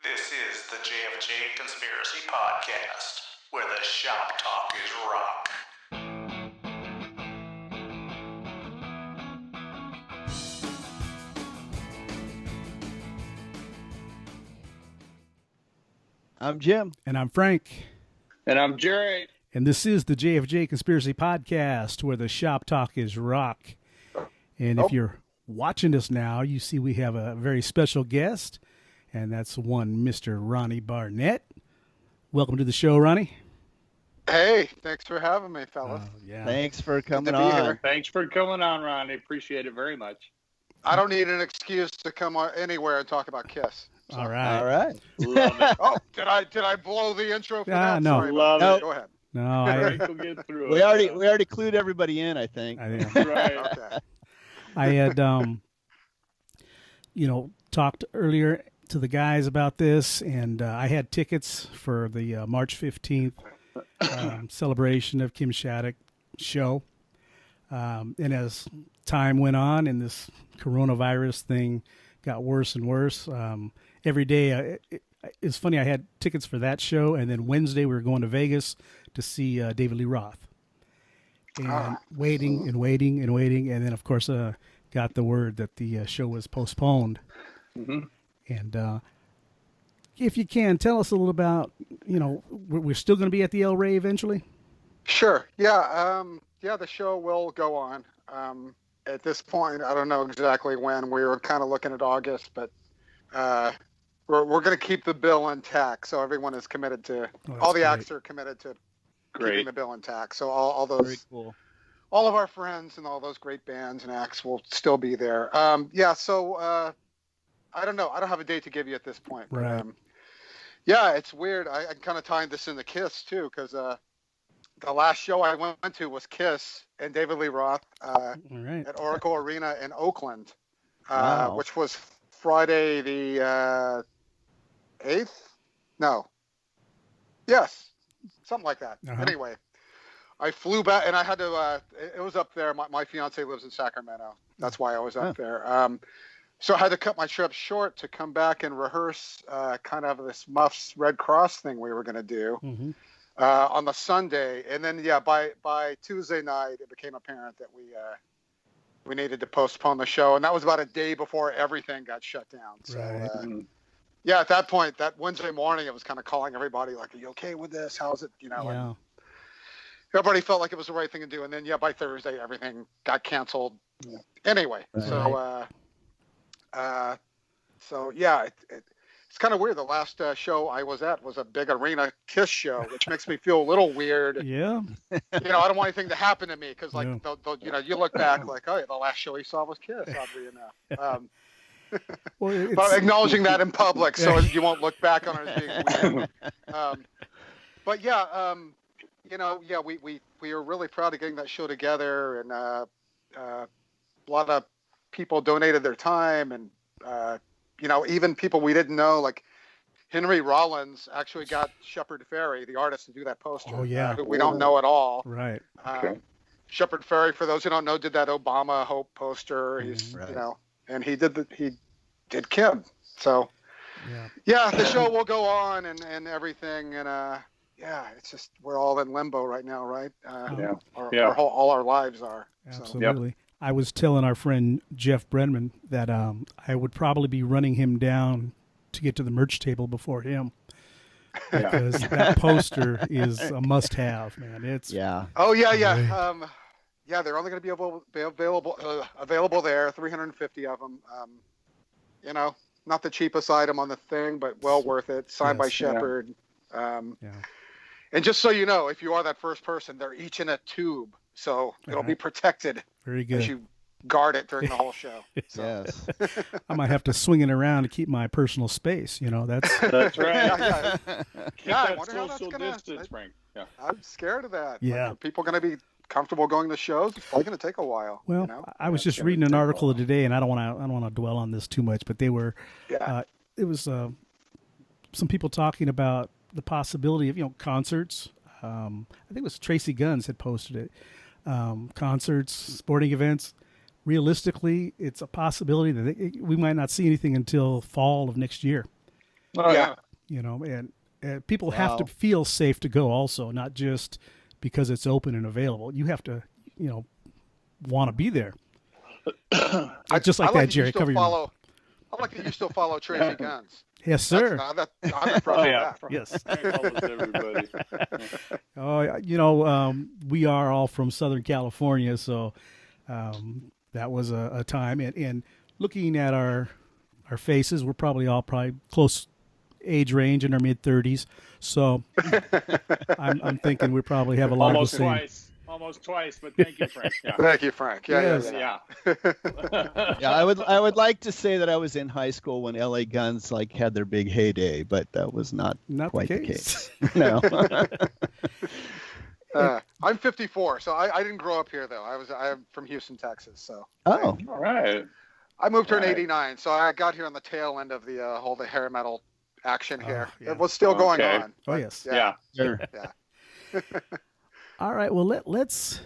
This is the JFJ Conspiracy Podcast, where the shop talk is rock. I'm Jim. And I'm Frank. And I'm Jerry. And this is the JFJ Conspiracy Podcast, where the shop talk is rock. And if you're watching us now, you see we have a very special guest, and that's one Mr. Ronnie Barnett. Welcome to the show, Ronnie. Hey, thanks for having me, fellas. Yeah. Thanks for coming Good to be on. here. Thanks for coming on, Ronnie. Appreciate it very much. I don't need an excuse to come anywhere and talk about Kiss. So. All right. All right. Love it. Oh, did I blow the intro for that? No. Sorry Love about it. that. Go ahead. No, We'll get through We it. already clued everybody in, I think. Right. Okay. I had, talked earlier to the guys about this, and I had tickets for the March 15th celebration of Kim Shattuck show. And as time went on and this coronavirus thing got worse and worse, every day, it's funny, I had tickets for that show, and then Wednesday we were going to Vegas to see David Lee Roth. And waiting, and then, of course, got the word that the show was postponed. Mm-hmm. And if you can, tell us a little about, we're still going to be at the El Rey eventually? Sure. Yeah. The show will go on. At this point, I don't know exactly when. We were kind of looking at August, but we're going to keep the bill intact. So everyone is committed to. All the acts are committed to keeping the bill intact. So all those. Very cool. All of our friends and all those great bands and acts will still be there. So I don't know. I don't have a date to give you at this point. But, Right. it's weird. I kind of tied this into Kiss, too, because the last show I went to was Kiss and David Lee Roth All right. at Oracle Arena in Oakland, Wow. which was Friday the 8th? No. Yes. Something like that. Uh-huh. Anyway. I flew back, and I had to. It was up there. My fiance lives in Sacramento. That's why I was up there. So I had to cut my trip short to come back and rehearse kind of this Muffs Red Cross thing we were going to do Mm-hmm. on the Sunday, and then by Tuesday night it became apparent that we needed to postpone the show, and that was about a day before everything got shut down. So. Right. At that point, that Wednesday morning, it was kind of calling everybody like, "Are you okay with this? How's it?" Yeah. And, everybody felt like it was the right thing to do, and then by Thursday everything got canceled. Yeah. Anyway, Right. it's kind of weird. The last show I was at was a big arena Kiss show, which makes me feel a little weird. Yeah. I don't want anything to happen to me because, like, Yeah. you look back like, oh, yeah, the last show he saw was Kiss, oddly enough. Well, But acknowledging that in public so you won't look back on it as being weird. We were really proud of getting that show together, and a lot of people donated their time, and even people we didn't know, like Henry Rollins actually got Shepard Fairey, the artist, to do that poster. Oh, yeah. Who we don't know at all. Right. Shepard Fairey, for those who don't know, did that Obama Hope poster. He's Right. and he did Kim. So the show will go on and everything, and it's just we're all in limbo right now, right? All our lives are. Absolutely. I was telling our friend Jeff Brenman that I would probably be running him down to get to the merch table before him, because that poster is a must-have, man. It's Oh yeah. Great. They're only going to be available there. 350 of them. Not the cheapest item on the thing, but well worth it. Signed by Yes. Shepard. Yeah. And just so you know, if you are that first person, they're each in a tube, so it'll be protected Very good. as you guard it during the whole show. So. Yes. I might have to swing it around to keep my personal space. That's That's right. Yeah. Keep I that wonder how that's social gonna- distance, Frank. Yeah. I'm scared of that. Yeah. Like, are people going to be comfortable going to shows? It's probably going to take a while. Well, I was just gonna reading an take a article while. today, and I don't want to dwell on this too much, but they were, Yeah. it was some people talking about the possibility of concerts. I think it was Tracy Guns had posted it. Concerts, sporting events. Realistically, it's a possibility that we might not see anything until fall of next year. Oh, Yeah. You know, and people have to feel safe to go also, not just because it's open and available. You have to, want to be there. Just like I that, Jerry. Cover your mouth. I like that you still follow Tracy Guns. Yes, sir. I'm impressed with yeah. that. Yes. Follows everybody. We are all from Southern California, so that was a time. And looking at our faces, we're probably close age range in our mid-30s. So I'm thinking we probably have a lot of the same. Almost twice, but thank you, Frank. Yeah. Thank you, Frank. Yeah. Yeah, I would like to say that I was in high school when LA Guns had their big heyday, but that was not quite the case. No. I'm 54, so I didn't grow up here though. I'm from Houston, Texas. So. Oh. All right. I moved here in '89, so I got here on the tail end of the whole hair metal action here. Yeah. It was still going on. Oh yes. Yeah. Sure. Yeah. All right. Well, let's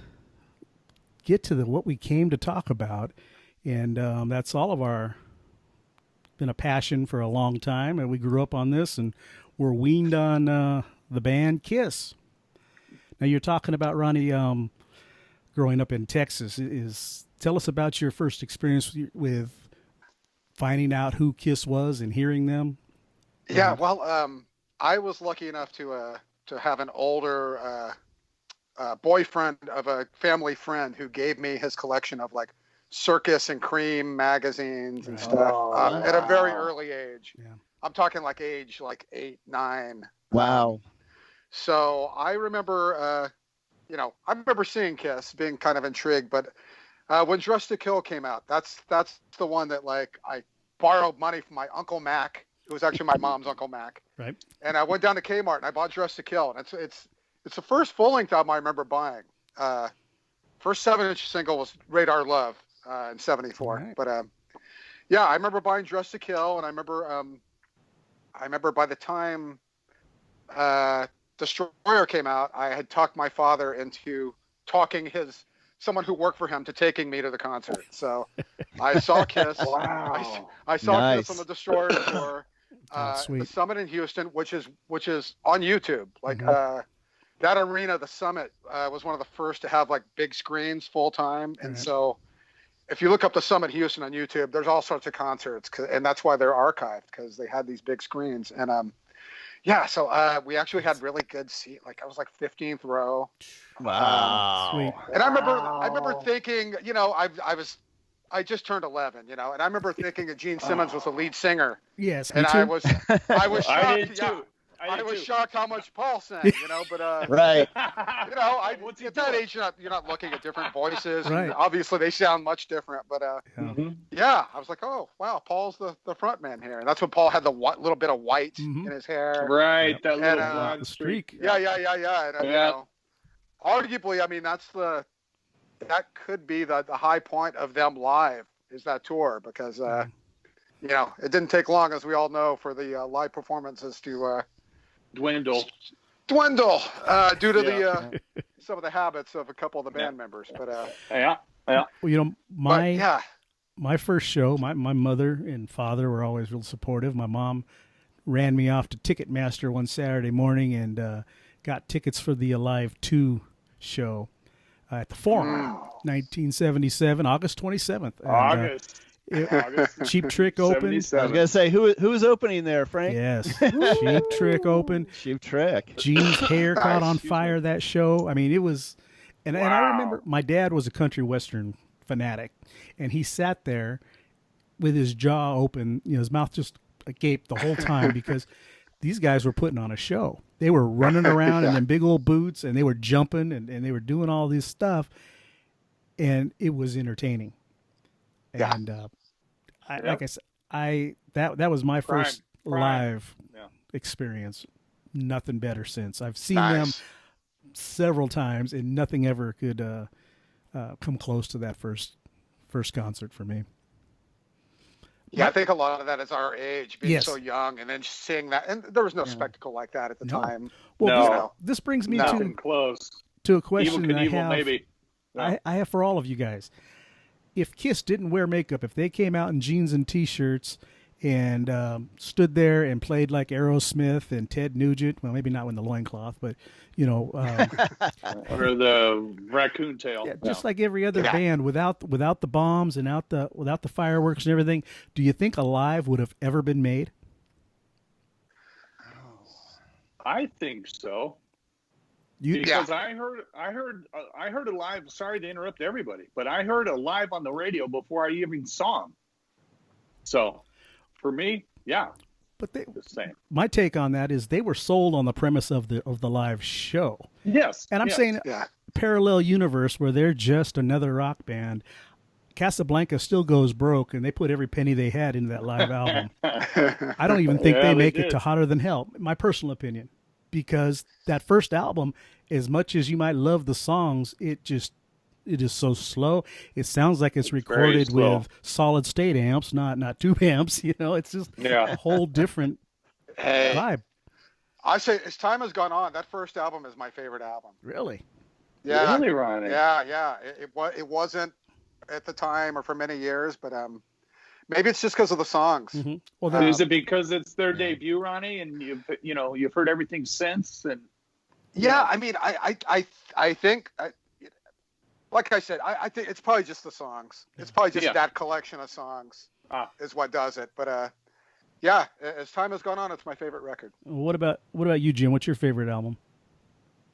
get to what we came to talk about, and that's all of our been a passion for a long time, and we grew up on this, and we're weaned on the band Kiss. Now you're talking about Ronnie growing up in Texas. Tell us about your first experience with finding out who Kiss was and hearing them. Yeah. Well, I was lucky enough to have an older. Boyfriend of a family friend who gave me his collection of Circus and Cream magazines and stuff at a very early age. Yeah. I'm talking age 8, 9. Wow. So I remember, I remember seeing Kiss, being kind of intrigued. But when Dressed to Kill came out, that's the one that I borrowed money from my Uncle Mac. It was actually my mom's Uncle Mac. Right. And I went down to Kmart and I bought Dressed to Kill, and it's the first full-length album I remember buying. First 7-inch single was Radar Love in '74. Right. But I remember buying Dressed to Kill, and I remember by the time Destroyer came out, I had talked my father into talking someone who worked for him to taking me to the concert. So I saw Kiss. Wow. I saw Nice. Kiss on the Destroyer tour. Sweet. The Summit in Houston, which is on YouTube. That arena, the Summit, was one of the first to have big screens full time, and so if you look up the Summit Houston on YouTube, there's all sorts of concerts, and that's why they're archived, because they had these big screens. And so we actually had really good seat. I was 15th row. Wow. Sweet. And I remember thinking, I just turned 11, and I remember thinking that Gene Simmons was the lead singer. Yes. And me too. I was shocked. I did too. I was shocked how much Paul sang, but Right. What's he at that doing? age you're not looking at different voices. Right. And obviously they sound much different, but I was like, oh wow, Paul's the front man here, and that's when Paul had the little bit of white in his hair. Right, that little And, blonde the streak. streak. Yeah. And, arguably, I mean, that could be the high point of them live, is that tour, because it didn't take long, as we all know, for the live performances to Dwindle. due to some of the habits of a couple of the band members. But Yeah. Well, my my first show, my mother and father were always real supportive. My mom ran me off to Ticketmaster one Saturday morning and got tickets for the Alive 2 show at the Forum, 1977, August 27th. And, August. Cheap Trick opened. I was gonna say who was opening there, Frank? Yes, Cheap Trick opened. Cheap Trick. Gene's hair caught on fire that show. I mean, it was, and I remember my dad was a country western fanatic, and he sat there with his jaw open, his mouth just agape the whole time because these guys were putting on a show. They were running around in them big old boots, and they were jumping, and they were doing all this stuff, and it was entertaining. And like I said, that was my first live experience. Nothing better since. I've seen them several times, and nothing ever could come close to that first concert for me. Yeah, I think a lot of that is our age, being so young, and then seeing that. And there was no spectacle like that at the time. Well, this brings me to a question Evil I Knievel, have. maybe. I have for all of you guys. If Kiss didn't wear makeup, if they came out in jeans and T-shirts and stood there and played like Aerosmith and Ted Nugent. Well, maybe not with the loincloth, but or the raccoon tail. yeah, just like every other band, without the bombs and without the fireworks and everything. Do you think Alive would have ever been made? I think so. Because I heard Alive. Sorry to interrupt everybody, but I heard Alive on the radio before I even saw him. So, for me, yeah. But the same. My take on that is they were sold on the premise of the live show. Yes, and I'm saying parallel universe where they're just another rock band. Casablanca still goes broke, and they put every penny they had into that live album. I don't even think they make it to Hotter Than Hell, my personal opinion, because that first album, as much as you might love the songs, it is so slow. It sounds like it's recorded with solid state amps, not tube amps. It's just a whole different vibe. I say, as time has gone on, that first album is my favorite album. Really? Yeah. Really, Ronnie? Yeah. It wasn't at the time or for many years, but maybe it's just because of the songs. Mm-hmm. Well, is it because it's their debut, Ronnie, and you've heard everything since? And I mean, I think, like I said, I think it's probably just the songs. It's probably just that collection of songs is what does it. But as time has gone on, it's my favorite record. What about you, Jim? What's your favorite album?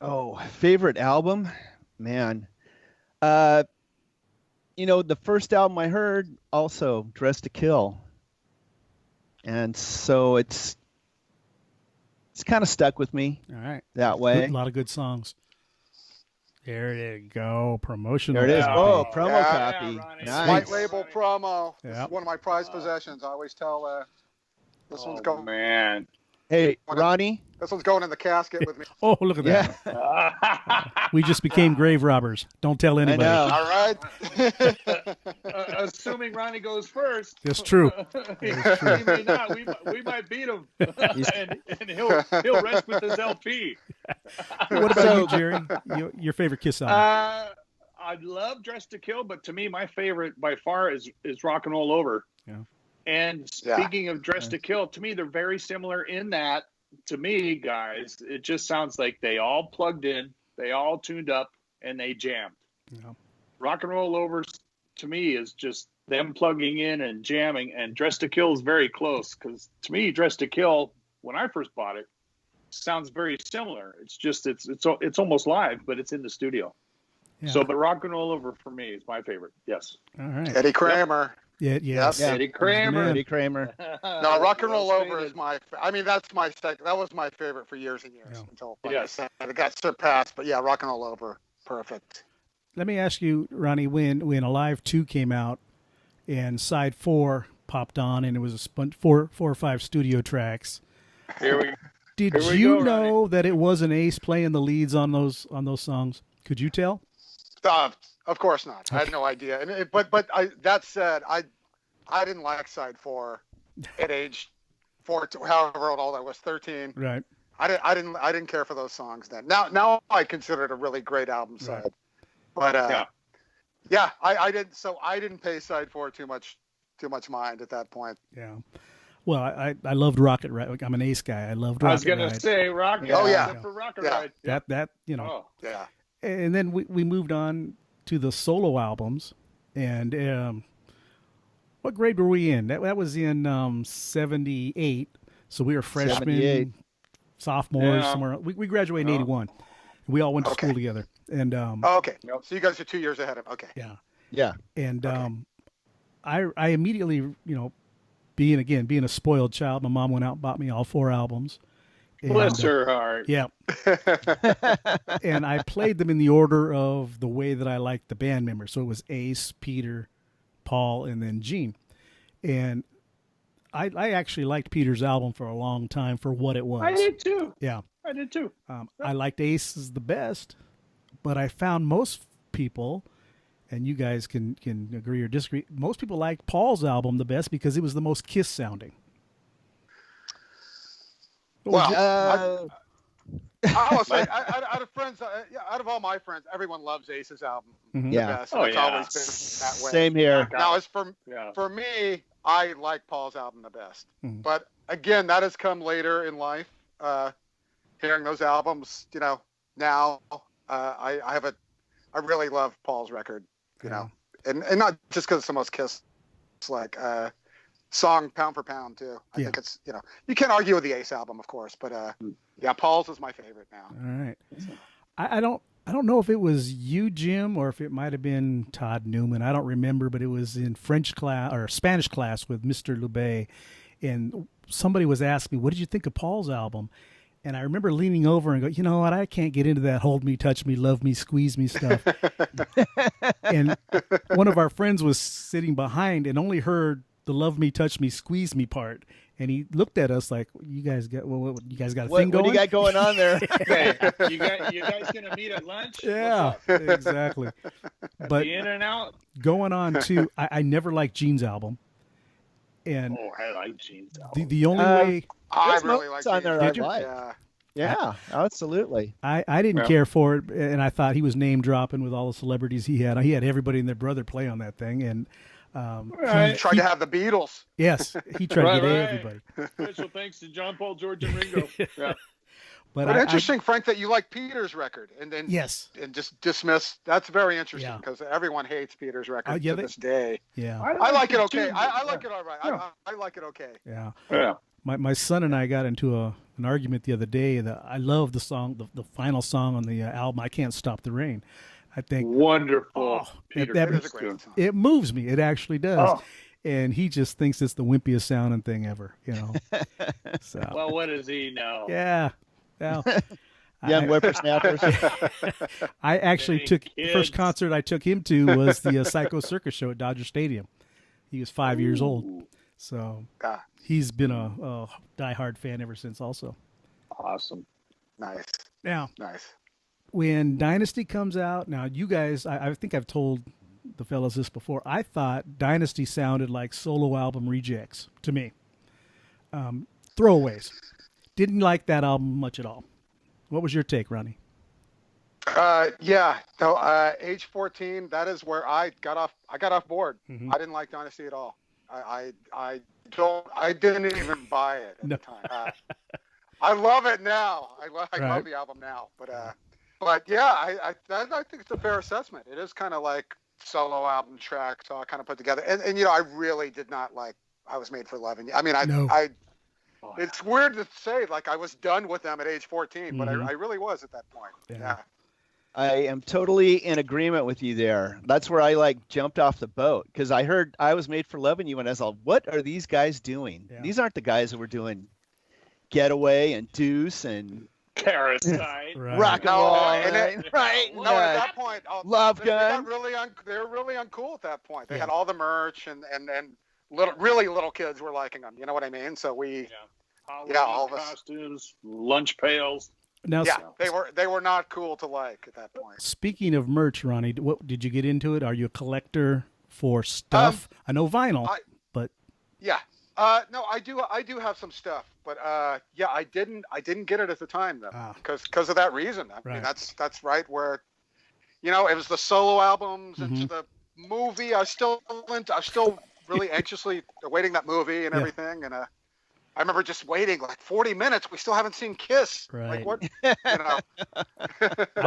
Oh, favorite album, man. The first album I heard, also Dressed to Kill, and so it's kind of stuck with me. All right, that way. A lot of good songs. There you go, promotional. There it is. Copy. Oh, promo copy. Nice. White label promo. Yep. It's one of my prized possessions. I always tell this one's going. Man. Hey, Ronnie. This one's going in the casket with me. Oh, look at that. We just became grave robbers. Don't tell anybody. I know. All right. Assuming Ronnie goes first. It's true. He may not. We might beat him. and he'll rest with his LP. What about you, Jerry? Your favorite Kiss album? I love Dressed to Kill, but to me, my favorite by far is Rock and Roll Over. Yeah. And speaking of Dressed to Kill, to me, they're very similar in that, to me, guys, it just sounds like they all plugged in, they all tuned up, and they jammed. Yeah. Rock and Roll Over, to me, is just them plugging in and jamming, and Dressed to Kill is very close, because to me, Dressed to Kill, when I first bought it, sounds very similar. It's just, it's almost live, but it's in the studio. Yeah. So, but Rock and Roll Over, for me, is my favorite. Yes. All right. Eddie Kramer. Yeah, yes. Yep. Eddie Kramer. No, Rock and Roll Over is that's my second. That was my favorite for years and years until it got surpassed. But yeah, Rock and Roll Over, perfect. Let me ask you, Ronnie, when Alive 2 came out and side 4 popped on and it was four or five studio tracks. Did you know that it was an Ace playing the leads on those songs? Could you tell? Of course not. Okay. I had no idea. And that said, I didn't like side 4 at age 4, however old I was, 13. Right. I didn't care for those songs then. Now I consider it a really great album side. Right. But I didn't. So I didn't pay side 4 too much mind at that point. Yeah. Well, I loved Rocket Ride. I'm an Ace guy. I loved Rocket Ride. I was gonna say Rocket. Oh yeah. For Rocket Ride. That Oh. Yeah. And then we moved on to the solo albums, and what grade were we in? That was in 78, so we were freshmen, sophomores, somewhere. We graduated in 81. We all went to school together, and okay, so you guys are 2 years ahead of. Okay, yeah, and I immediately, being a spoiled child, my mom went out and bought me all 4 albums. And, bless her heart. Yeah. And I played them in the order of the way that I liked the band members. So it was Ace, Peter, Paul, and then Gene. And I actually liked Peter's album for a long time for what it was. I did too. Yeah. I did too. I liked Ace's the best, but I found most people, and you guys can agree or disagree, most people liked Paul's album the best because it was the most Kiss sounding. Well, I will say, out of friends, out of all my friends, everyone loves Ace's album the best. Oh, it's always been that way. Same here. Now, as for me, I like Paul's album the best. But again, that has come later in life. Hearing those albums, now I really love Paul's record, know, and not just because it's the most Kiss like song pound for pound too. I think it's you can't argue with the Ace album, of course, but Paul's is my favorite now. All right, I don't know if it was you, Jim, or if it might have been Todd Newman. I don't remember, but it was in French class or Spanish class with Mr. Loubet, and somebody was asking me, "What did you think of Paul's album?" And I remember leaning over and go, you know what? I can't get into that hold me, touch me, love me, squeeze me stuff. And one of our friends was sitting behind and only heard the love me, touch me, squeeze me part. And he looked at us like, you guys got a thing going? What do you got going on there? Hey, you guys gonna meet at lunch? Yeah, exactly. But In and Out. Going on to, I never liked Gene's album. And I like Gene's album. The only way I really like on there. I Did you? like. Yeah, absolutely. I didn't care for it, and I thought he was name dropping with all the celebrities he had. He had everybody and their brother play on that thing, and he tried to have the Beatles. Yes, he tried to get everybody. Special thanks to John Paul, George, and Ringo. Yeah. But interesting, Frank, that you like Peter's record, and then and just dismiss. That's very interesting because everyone hates Peter's record to this day. Yeah, I like it okay. I like it all right. I like it okay. Yeah. My son and I got into an argument the other day that I love the song, the final song on the album, I Can't Stop the Rain. I think wonderful. Peter, that is a great song. It moves me. It actually does. And he just thinks it's the wimpiest sounding thing ever, So. Well, what does he know? Yeah. Well, young whippersnappers. I actually the first concert I took him to was the Psycho Circus show at Dodger Stadium. He was 5 years old. So he's been a diehard fan ever since also. Awesome. Nice. Now, nice. When Dynasty comes out, now you guys, I think I've told the fellas this before, I thought Dynasty sounded like solo album rejects to me. Throwaways. Didn't like that album much at all. What was your take, Ronnie? Age 14, that is where I got off board. I didn't like Dynasty at all. I didn't even buy it at the time. I love it now. I love the album now, but yeah, I think it's a fair assessment. It is kind of like solo album tracks all kind of put together. And I really did not like I Was Made for Loving You. I mean, it's weird to say, like I was done with them at age 14, but I really was at that point. Yeah. I am totally in agreement with you there. That's where I jumped off the boat because I heard I Was Made for Loving You and I was like, what are these guys doing? Yeah. These aren't the guys that were doing Getaway and Deuce and Parasite, rock and roll, right? No, at that point, Love Gun. They were really uncool at that point. They had all the merch and really little kids were liking them. You know what I mean? So all of us, costumes, lunch pails. Now, they were not cool to like at that point. Speaking of merch, Ronnie, what did you get into it? Are you a collector for stuff? I know vinyl, but no, I do have some stuff, but I didn't get it at the time though, because of that reason. I mean, that's right where, it was the solo albums into the movie. I was still really anxiously awaiting that movie and everything, and I remember just waiting 40 minutes. We still haven't seen Kiss. Right. Like what? I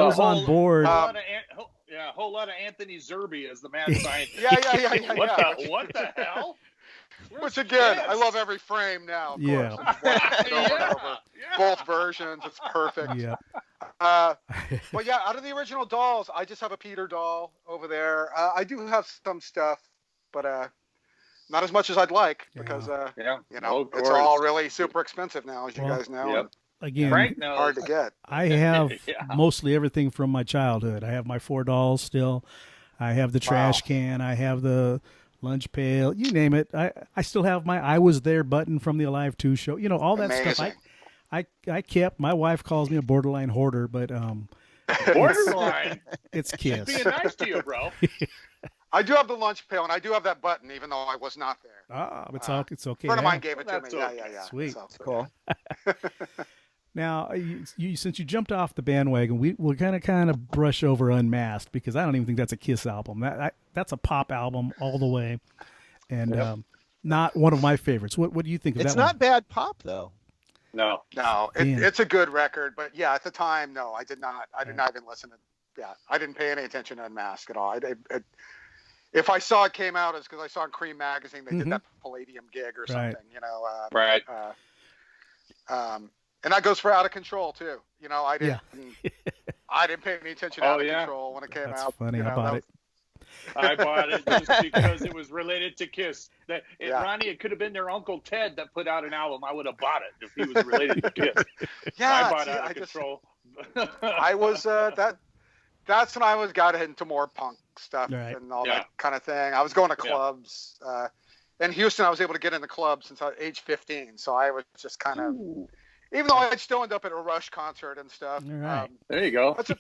was on board. A whole lot of Anthony Zerbe as the mad scientist. Yeah. What the hell? Which again, I love every frame now. Of course. Both versions, it's perfect. Yeah. But out of the original dolls, I just have a Peter doll over there. I do have some stuff, but not as much as I'd like because it's all really super expensive now, as you guys know. Yep. Again, hard to get. I have mostly everything from my childhood. I have my 4 dolls still. I have the trash can. I have the lunch pail. You name it. I still have my I Was There button from the Alive 2 show. All that stuff. I kept. My wife calls me a borderline hoarder, but borderline. It's Kiss. Being nice to you, bro. I do have the lunch pail, and I do have that button, even though I was not there. It's okay. A friend of mine gave it to me. Okay. Yeah. Sweet. So, cool. Now, since you jumped off the bandwagon, we'll kind of brush over Unmasked because I don't even think that's a Kiss album. That's a pop album all the way. And not one of my favorites. What do you think of It's that one? not bad pop though. No. It's a good record, but yeah, at the time, no, I did not even listen to. Yeah, I didn't pay any attention to Unmasked at all. If I saw it came out, it's because I saw in Cream magazine they did that Palladium gig or something, Right. And that goes for Out of Control too. I didn't pay any attention to Out of Control when it came That's out. funny. I bought it. I bought it just because it was related to Kiss. Ronnie, it could have been their Uncle Ted that put out an album. I would have bought it if he was related to Kiss. Yeah, I bought Out of Control. I was that's when I got into more punk stuff and all that kind of thing. I was going to clubs. In Houston, I was able to get in the club since I was age 15. So I was just kind of, even though I'd still end up at a Rush concert and stuff. Right. There you go. That's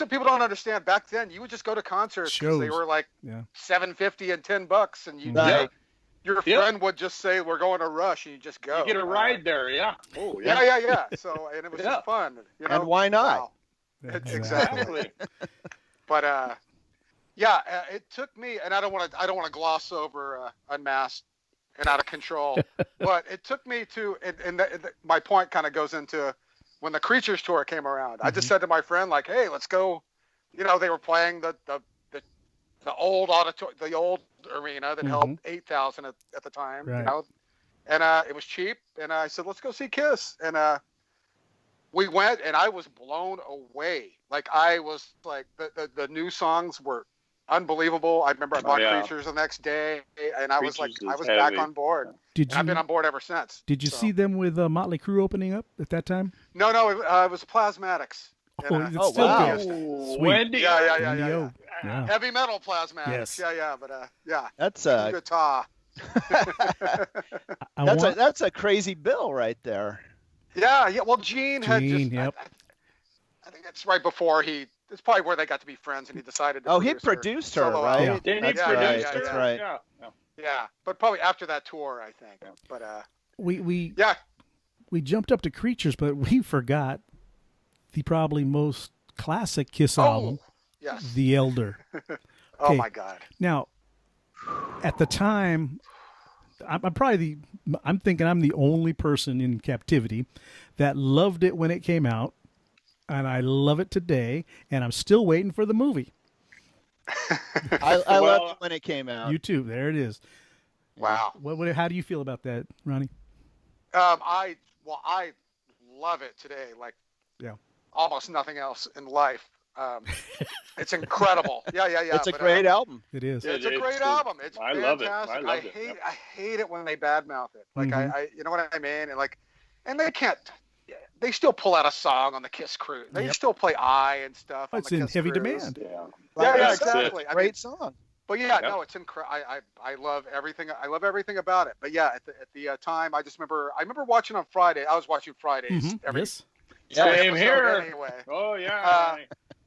what people don't understand. Back then, you would just go to concerts because they were like $7.50 and $10, and your friend would just say, "We're going to Rush," and you just go. You get a ride there, yeah. Oh, yeah. So, and it was just fun. And why not? Wow. Exactly. But it took me, and I don't want to gloss over Unmasked and Out of Control, but it took me to, and my point kind of goes into when the Creatures tour came around. I just said to my friend, like, "Hey, let's go." They were playing the old the old arena that held 8,000 at the time, and it was cheap, and I said, "Let's go see Kiss," and we went, and I was blown away. Like, I was like, the new songs were unbelievable. I remember I bought Creatures the next day, and I was like, I was back on board. I've been on board ever since. Did you see them with Motley Crue opening up at that time? No, it was Plasmatics. It's still wow. good. Wendy. Yeah. Yeah. Heavy metal Plasmatics. Yes. Yeah. That's guitar. That's a crazy bill right there. Yeah. Well, Gene had just. Yep. I think it's right before it's probably where they got to be friends, and he decided to. He produced her, right? Yeah. Didn't he That's produce her? That's right. Yeah, but probably after that tour, I think. But we we jumped up to Creatures, but we forgot the probably most classic Kiss album, yes. The Elder. Oh my God! Now, at the time, I'm thinking I'm the only person in captivity that loved it when it came out, and I love it today, and I'm still waiting for the movie. I loved it when it came out. You too. There it is. Wow. How do you feel about that, Ronnie? I love it today. Like, almost nothing else in life. It's incredible. Yeah. It's a great album. It is. It's a great album. It's I fantastic. love it. I hate it when they badmouth it. Like I you know what I mean? And they can't. They still pull out a song on the Kiss Cruise. They still play "I" and stuff. It's on the in Kiss heavy Cruise. demand. Yeah, exactly. Great song. But no, it's incredible. I love everything. I love everything about it. But at the time, I remember watching on Friday. I was watching Fridays every Same here. Anyway. Oh yeah.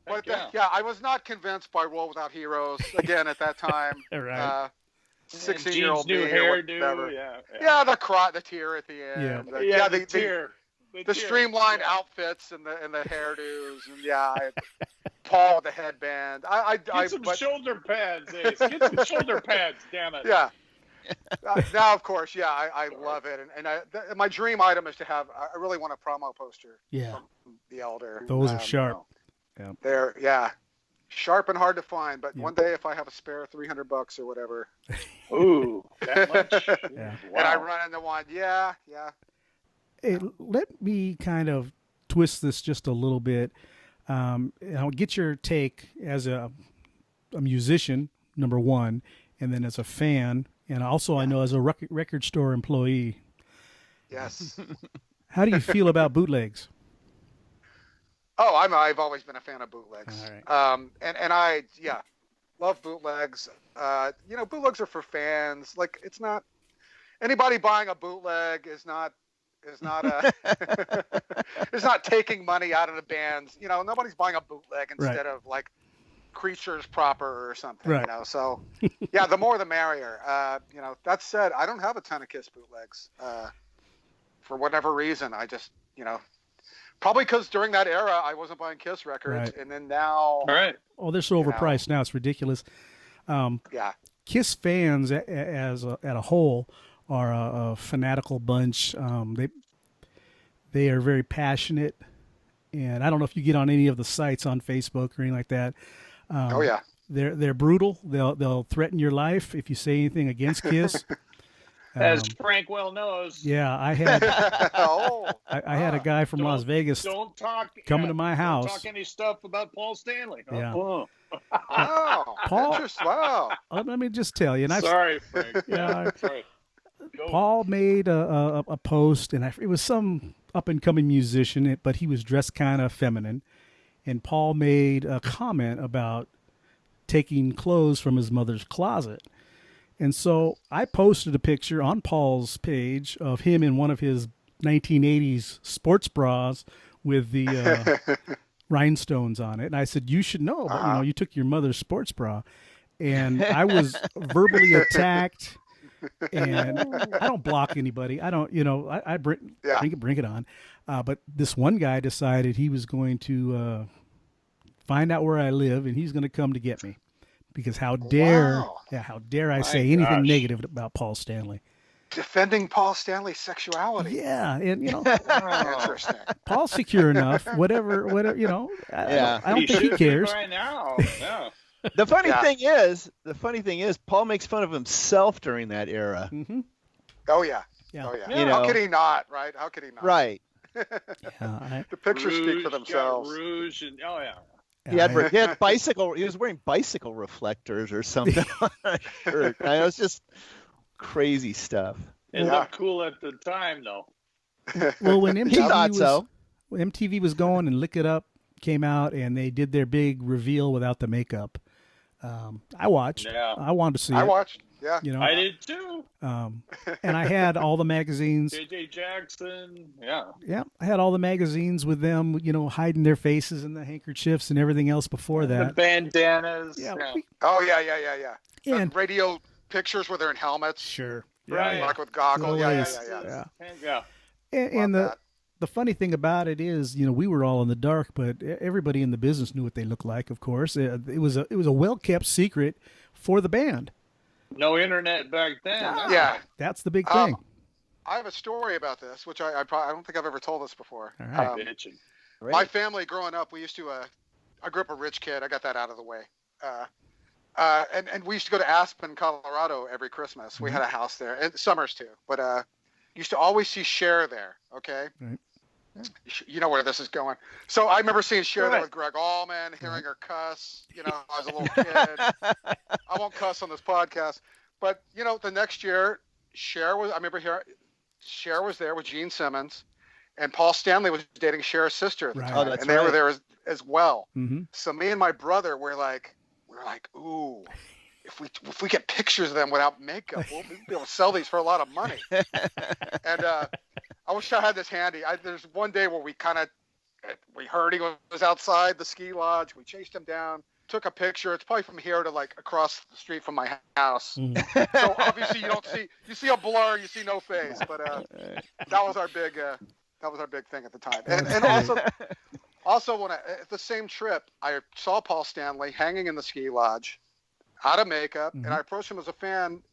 But I was not convinced by World Without Heroes again at that time. Right. 16-year-old new me hairdo. The tear at the end. The tear. The streamlined outfits and the hairdos and Paul with the headband. Get some shoulder pads, Ace. Get some shoulder pads, damn it. Yeah. Now, of course, I love it, and my dream item is to have. I really want a promo poster. Yeah. From The Elder. Those are sharp. They're sharp and hard to find. But one day, if I have a spare $300 or whatever. Ooh, that much. Yeah. Wow. And I run into one. Yeah. Hey, let me kind of twist this just a little bit. I'll get your take as a musician, number one, and then as a fan, and also I know as a record store employee. Yes. How do you feel about bootlegs? Oh, I've always been a fan of bootlegs. All right. And I love bootlegs. Bootlegs are for fans. Like, it's not anybody buying a bootleg is not it's not taking money out of the bands. Nobody's buying a bootleg instead of like Creatures proper or something. Right. So the more the merrier. That said, I don't have a ton of Kiss bootlegs. For whatever reason, I just probably because during that era I wasn't buying Kiss records, and then now. All right. Oh, they're so overpriced now; it's ridiculous. Yeah. Kiss fans, at a whole, are a fanatical bunch. They are very passionate, and I don't know if you get on any of the sites on Facebook or anything like that. Oh yeah. They're brutal. They'll threaten your life if you say anything against Kiss. As Frank well knows. Yeah, I had I had a guy from Las Vegas coming to my house. Don't talk any stuff about Paul Stanley. Yeah. Wow. Paul, Interesting. Wow. let me just tell you. And Sorry, Frank. Yeah, Sorry. Paul made a post, and it was some up and coming musician, but he was dressed kind of feminine. And Paul made a comment about taking clothes from his mother's closet. And so I posted a picture on Paul's page of him in one of his 1980s sports bras with the rhinestones on it. And I said, you should know, but you took your mother's sports bra. And I was verbally attacked. And I don't block anybody. I don't, I bring it on. But this one guy decided he was going to find out where I live, and he's going to come to get me. Because how dare I say anything negative about Paul Stanley? Defending Paul Stanley's sexuality. Yeah, and Interesting. Paul's secure enough. Whatever, I don't think he cares. Right now. Yeah. The funny thing is, Paul makes fun of himself during that era. Mm-hmm. Oh yeah. Yeah. Oh yeah. How could he not? Right? How could he not? Right. The pictures speak for themselves. Rouge and He had bicycle. He was wearing bicycle reflectors or something on his shirt. It was just crazy stuff. It looked cool at the time, though. Well, when MTV was going and Lick It Up came out, and they did their big reveal without the makeup, I watched. Yeah. I wanted to see it. I watched. Yeah. I did too. And I had all the magazines. JJ Jackson. Yeah. Yeah, I had all the magazines with them, hiding their faces and the handkerchiefs and everything else before that. The bandanas. Yeah. Yeah. And radio pictures where they're in helmets. Sure. Right. Like with goggles. Yeah. Yeah. And the funny thing about it is, we were all in the dark, but everybody in the business knew what they looked like. Of course, it was a well kept secret for the band. No internet back then. Yeah, that's the big thing. I have a story about this, which I don't think I've ever told this before. All right. My family growing up, we used to. I grew up a rich kid. I got that out of the way. And we used to go to Aspen, Colorado every Christmas. We had a house there, and summers too. But used to always see Cher there. Okay. Right. You know where this is going. So I remember seeing Cher there with Greg Allman, hearing her cuss. I was a little kid. I won't cuss on this podcast, but the next year, Cher was there with Gene Simmons, and Paul Stanley was dating Cher's sister at the time, and they were there as well. Mm-hmm. So me and my brother were like, ooh. If we get pictures of them without makeup, we'll be able to sell these for a lot of money. And I wish I had this handy. There's one day where we heard he was outside the ski lodge. We chased him down, took a picture. It's probably from here to like across the street from my house. Mm-hmm. So obviously you see a blur, you see no face. But that was our big thing at the time. And also when at the same trip, I saw Paul Stanley hanging in the ski lodge, out of makeup, and I approached him as a fan,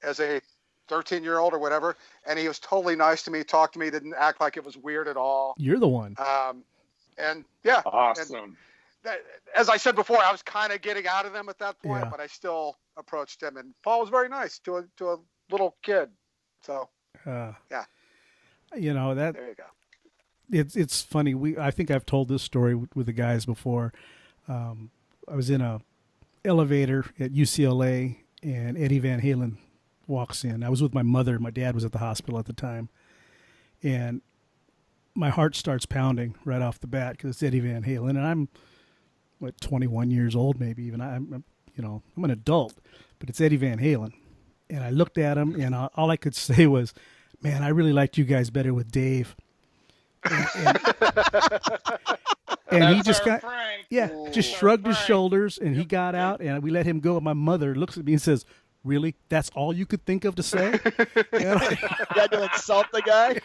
as a 13-year-old or whatever, and he was totally nice to me, talked to me, didn't act like it was weird at all. You're the one. And yeah. Awesome. And as I said before, I was kind of getting out of them at that point, but I still approached him, and Paul was very nice to a little kid. So, yeah. There you go. It's funny. I think I've told this story with the guys before. I was in a elevator at UCLA, and Eddie Van Halen walks in. I was with my mother. My dad was at the hospital at the time, and my heart starts pounding right off the bat because it's Eddie Van Halen, and I'm 21 years old, maybe even. I'm an adult, but it's Eddie Van Halen, and I looked at him, and all I could say was, "Man, I really liked you guys better with Dave." And he just shrugged his shoulders, and he got out, and we let him go. And my mother looks at me and says, "Really? That's all you could think of to say?" You had to insult the guy?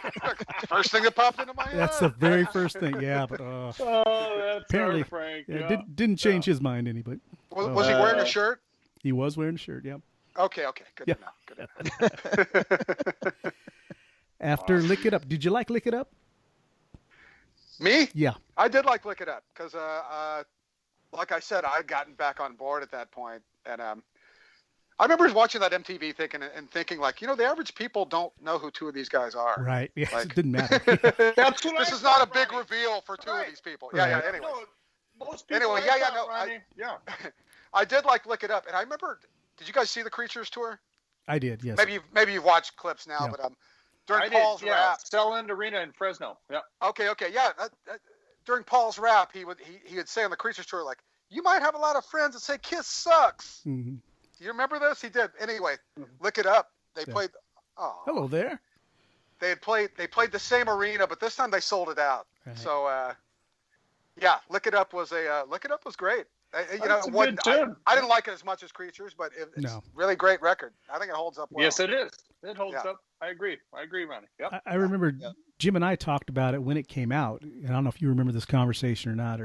First thing that popped into my head. That's the very first thing, yeah. But that's apparently, Frank. Didn't change his mind any. But was he wearing a shirt? He was wearing a shirt, yeah. Okay. Good Yeah. to know. After Lick It Up, did you like Lick It Up? Me? Yeah. I did like Lick It Up because, like I said, I'd gotten back on board at that point, and I remember watching that MTV thinking like, the average people don't know who two of these guys are. Right. Yeah. Like, It didn't matter. That's what this is not a big reveal for two of these people. Right. Yeah. Anyway. No, most people yeah. I did like Lick It Up, and I remember. Did you guys see the Creatures tour? I did. Yes. Maybe you've watched clips now, Yeah. but during Paul's rap, Stelland Arena in Fresno. Yeah. Okay, yeah. During Paul's rap, he would say on the Creatures tour like, "You might have a lot of friends that say Kiss sucks." Mm-hmm. Do you remember this? He did. Anyway, Lick It Up. They played. Oh, hello there. They played the same arena, but this time they sold it out. Right. So, Lick It Up was great. That's a good tune. I didn't like it as much as Creatures, but it's really great record. I think it holds up well. Yes, it is. It holds up. I agree, Ronnie. Yep. I remember Jim and I talked about it when it came out, and I don't know if you remember this conversation or not,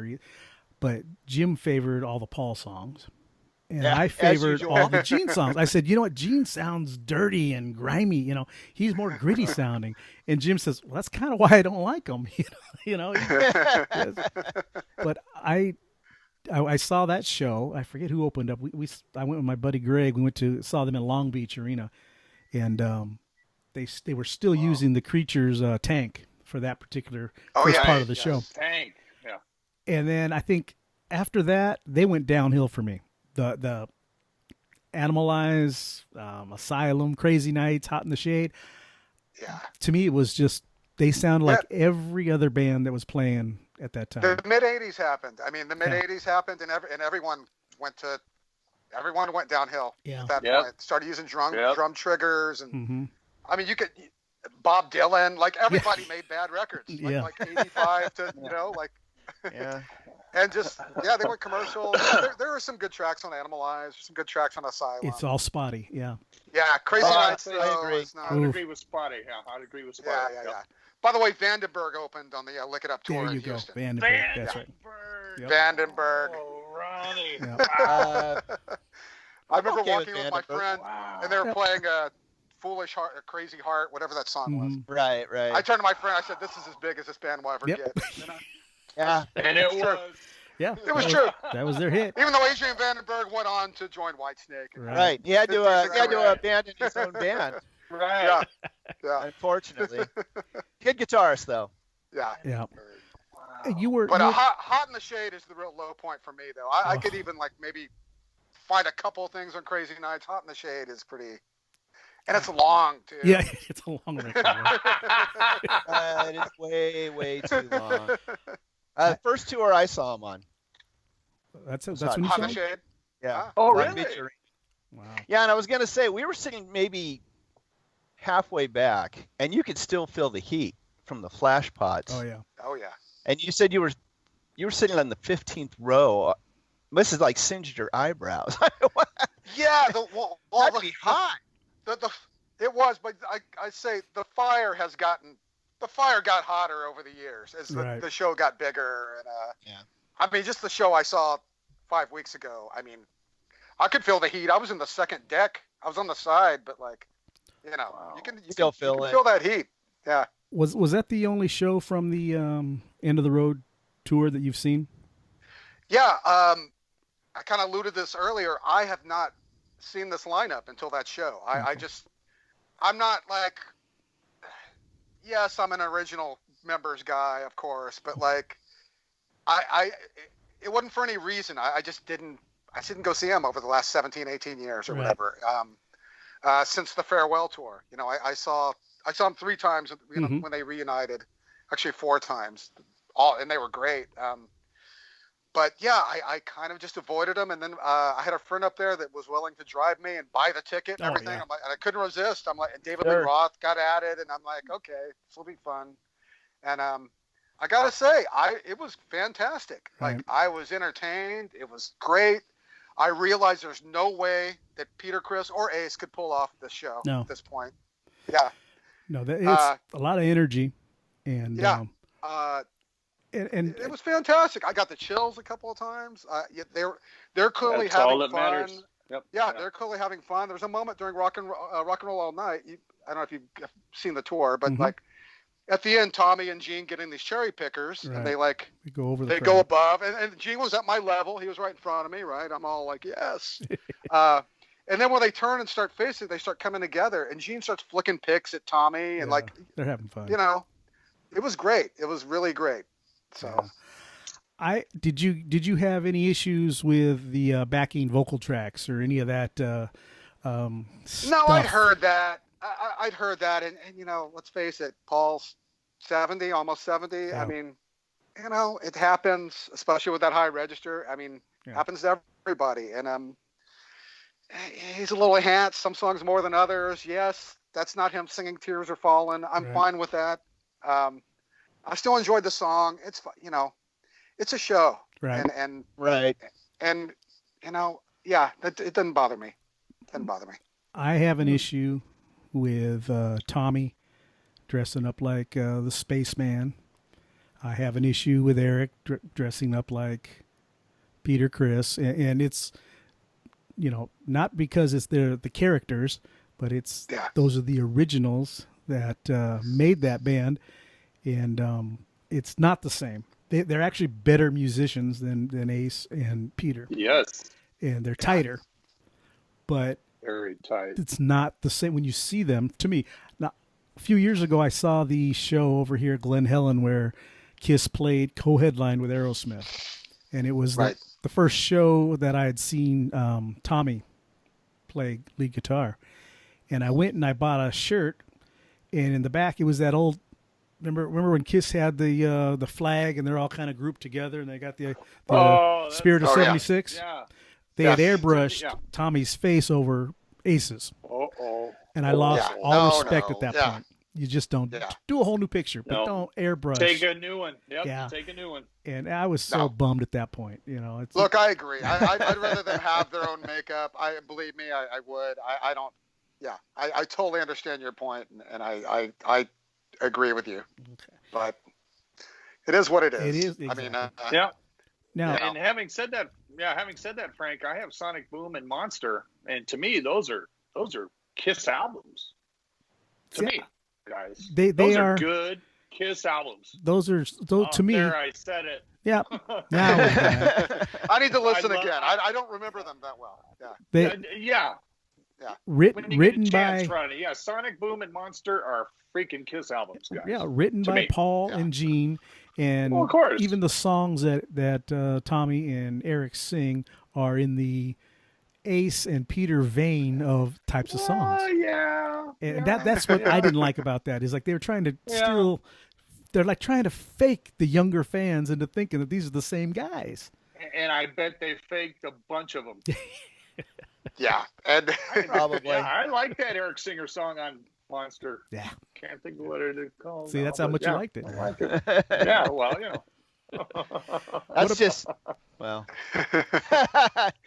but Jim favored all the Paul songs, and I favored all the Gene songs. I said, you know what, Gene sounds dirty and grimy. He's more gritty sounding, and Jim says, well, that's kind of why I don't like him. But I saw that show. I forget who opened up. I went with my buddy Greg. We saw them in Long Beach Arena, and they were still using the Creatures tank for that particular first part of the show. Tank, yeah. And then I think after that they went downhill for me. The Animalize, Asylum, Crazy Nights, Hot in the Shade. Yeah. To me, it was just they sounded like every other band that was playing at that time. The mid '80s happened. I mean, the mid '80s happened, and everyone went downhill at that point. Started using drum triggers, and I mean, Bob Dylan, like everybody made bad records, like 85 to and just they went commercial. There were some good tracks on Animalize, some good tracks on Asylum. It's all spotty, yeah. Crazy Nights. I agree with Spotty. Yeah, I'd agree with Spotty. Yeah. By the way, Vandenberg opened on the Lick It Up tour in Houston. Vandenberg, that's right. Yep. Vandenberg. Oh, Ronnie. I remember walking with my friend, and they were playing Foolish Heart, or Crazy Heart, whatever that song was. Right. I turned to my friend. I said, "This is as big as this band will ever get." Yeah, and it was. Yeah, it was true. That was their hit. Even though Adrian Vandenberg went on to join Whitesnake. Right. He had to abandon his own band. Right. Yeah. Unfortunately, good guitarist though. Yeah. Yeah. Wow. But Hot in the Shade is the real low point for me, though. I could even maybe find a couple of things on Crazy Nights. Hot in the Shade is pretty, and it's long too. Yeah, it's a long record. It is way too long. First tour I saw him on. That's when you saw him? Hot in the Shade. Yeah. Oh, really? Wow. Yeah, and I was gonna say we were sitting maybe halfway back, and you could still feel the heat from the flash pots. Oh yeah. And you said you were sitting on the 15th row. This is like singed your eyebrows. Yeah, that'd be hot. It was, but I say the fire got hotter over the years as the show got bigger, and I mean, just the show I saw 5 weeks ago. I mean, I could feel the heat. I was in the second deck. I was on the side, but you can feel that heat. Yeah. Was that the only show from the End of the Road tour that you've seen? Yeah. I kind of alluded this earlier. I have not seen this lineup until that show. I'm not yes, I'm an original members guy, of course, but it wasn't for any reason. I didn't go see him over the last 17, 18 years or whatever. Since the farewell tour, I saw them 3 times when they reunited, actually 4 times, and they were great. But yeah, I kind of just avoided them, and then I had a friend up there that was willing to drive me and buy the ticket and everything. Yeah. I'm and I couldn't resist. I'm and David Lee Roth got at it, and I'm okay, this will be fun. And I gotta say, it was fantastic. Right. I was entertained. It was great. I realized there's no way that Peter, Chris, or Ace could pull off this show at this point. Yeah. No, it's a lot of energy, and and it was fantastic. I got the chills a couple of times. They're clearly having fun. Yeah, they're clearly having fun. There's a moment during Rock and Roll All Night. I don't know if you've seen the tour, but like at the end, Tommy and Gene getting these cherry pickers, and they go over they go above, and Gene was at my level. He was right in front of me, right? I'm all like, yes. And then when they turn and start facing, they start coming together, and Gene starts flicking picks at Tommy, and like they're having fun. It was great. It was really great. So, did you have any issues with the backing vocal tracks or any of that? Stuff? No, I'd heard that. I'd heard that, and let's face it, Paul's 70, almost 70. Yeah. I mean, it happens, especially with that high register. I mean, happens to everybody, and he's a little enhanced. Some songs more than others. Yes, that's not him singing "Tears Are Falling." I'm fine with that. I still enjoyed the song. It's it's a show, right? And it doesn't bother me. I have an issue with Tommy dressing up like the spaceman. I have an issue with Eric dressing up like Peter Criss, and it's not because it's the characters, but it's those are the originals that made that band, and it's not the same. They're actually better musicians than Ace and Peter. Yes, and they're tighter, but very tight. It's not the same when you see them. To me, now a few years ago, I saw the show over here, Glen Helen, where Kiss played co-headline with Aerosmith, and it was the first show that I had seen Tommy play lead guitar. And I went and I bought a shirt, and in the back it was that old. Remember when Kiss had the flag and they're all kind of grouped together and they got the Spirit of '76. Yeah. They had airbrushed Tommy's face over Ace's. And I lost all respect at that point. You just don't do a whole new picture, but don't airbrush. Take a new one. Yep, take a new one. And I was so bummed at that point. Look, I agree. I'd rather them have their own makeup. Believe me, I would. I don't. Yeah, I totally understand your point, and I agree with you. Okay. But it is what it is. It is. Exactly. I mean, Now, and having said that, Frank, I have Sonic Boom and Monster, and to me, those are Kiss albums. To me, guys, those are good Kiss albums. Those to me. There, I said it. Yeah. Now I need to listen again. I don't remember them that well. Yeah. Written by Ronnie. Yeah, Sonic Boom and Monster are freaking Kiss albums, guys. Yeah, written by Paul and Gene, and of course. Even the songs that Tommy and Eric sing are in the Ace and Peter vein of types of songs. And that's what I didn't like about that. Is like they were trying to still, they're like trying to fake the younger fans into thinking that these are the same guys. And I bet they faked a bunch of them. Yeah, and probably. Yeah, I like that Eric Singer song on Monster. Yeah, can't think of what it is called. See, that's how much you liked it. I like it. Yeah, well, That's just well.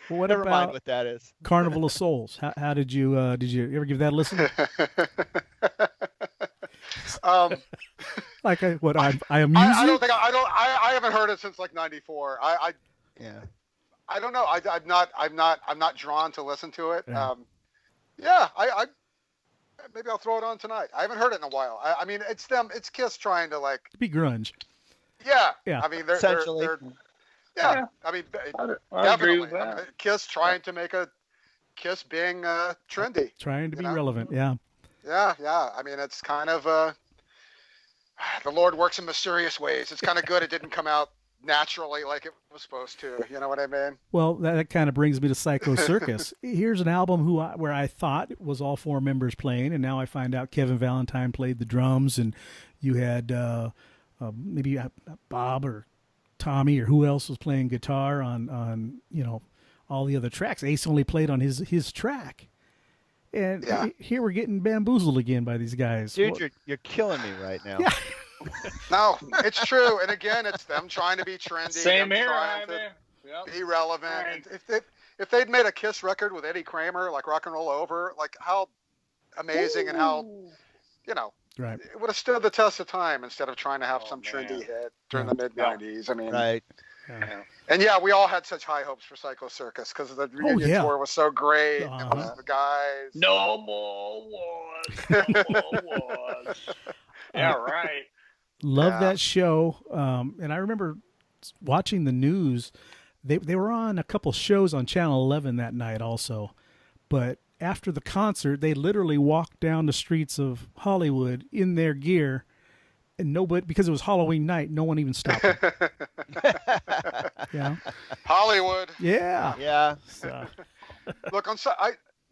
What Never about mind what that is. Carnival of Souls? How did you ever give that a listen? Like I am music. I haven't heard it since like '94. I don't know. I'm not drawn to listen to it. Yeah. I maybe I'll throw it on tonight. I haven't heard it in a while. I mean, it's Kiss trying to like be grunge. Yeah. I mean, they're essentially. I mean, I agree with that. I mean, Kiss trying to make a Kiss being trendy, trying to be relevant. Yeah. I mean, it's kind of the Lord works in mysterious ways. It's kind of good it didn't come out naturally like it was supposed to. You know what I mean? Well, that kind of brings me to Psycho Circus. Here's an album where I thought it was all four members playing, and now I find out Kevin Valentine played the drums, and you had maybe Bob or Tommy or who else was playing guitar on all the other tracks. Ace only played on his track. And here we're getting bamboozled again by these guys. Dude, you're killing me right now. Yeah. No, it's true. And again, it's them trying to be trendy. Same here, be relevant. Right. If they'd made a Kiss record with Eddie Kramer, like Rock and Roll Over, like how amazing and how, right. It would have stood the test of time instead of trying to have some trendy hit during the mid-90s. I mean, right. Yeah. And yeah, we all had such high hopes for Psycho Circus because the reunion tour was so great. The guys. No more wars. No more wars. Yeah, right. Love that show. And I remember watching the news. They were on a couple shows on Channel 11 that night also. But after the concert, they literally walked down the streets of Hollywood in their gear. And nobody, because it was Halloween night, no one even stopped them. Yeah. Hollywood. Yeah. Yeah. So. Look,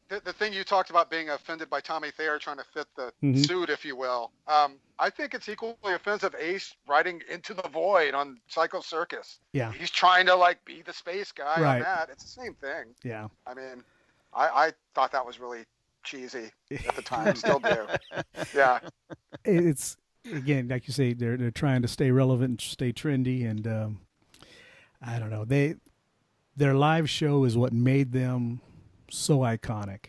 the thing you talked about being offended by Tommy Thayer trying to fit the suit, if you will. I think it's equally offensive Ace riding into the void on Psycho Circus. Yeah. He's trying to like be the space guy on that. It's the same thing. Yeah. I mean, I thought that was really cheesy at the time. Still do. Yeah. It's, again, like you say, they're trying to stay relevant and stay trendy, and I don't know. Their live show is what made them so iconic,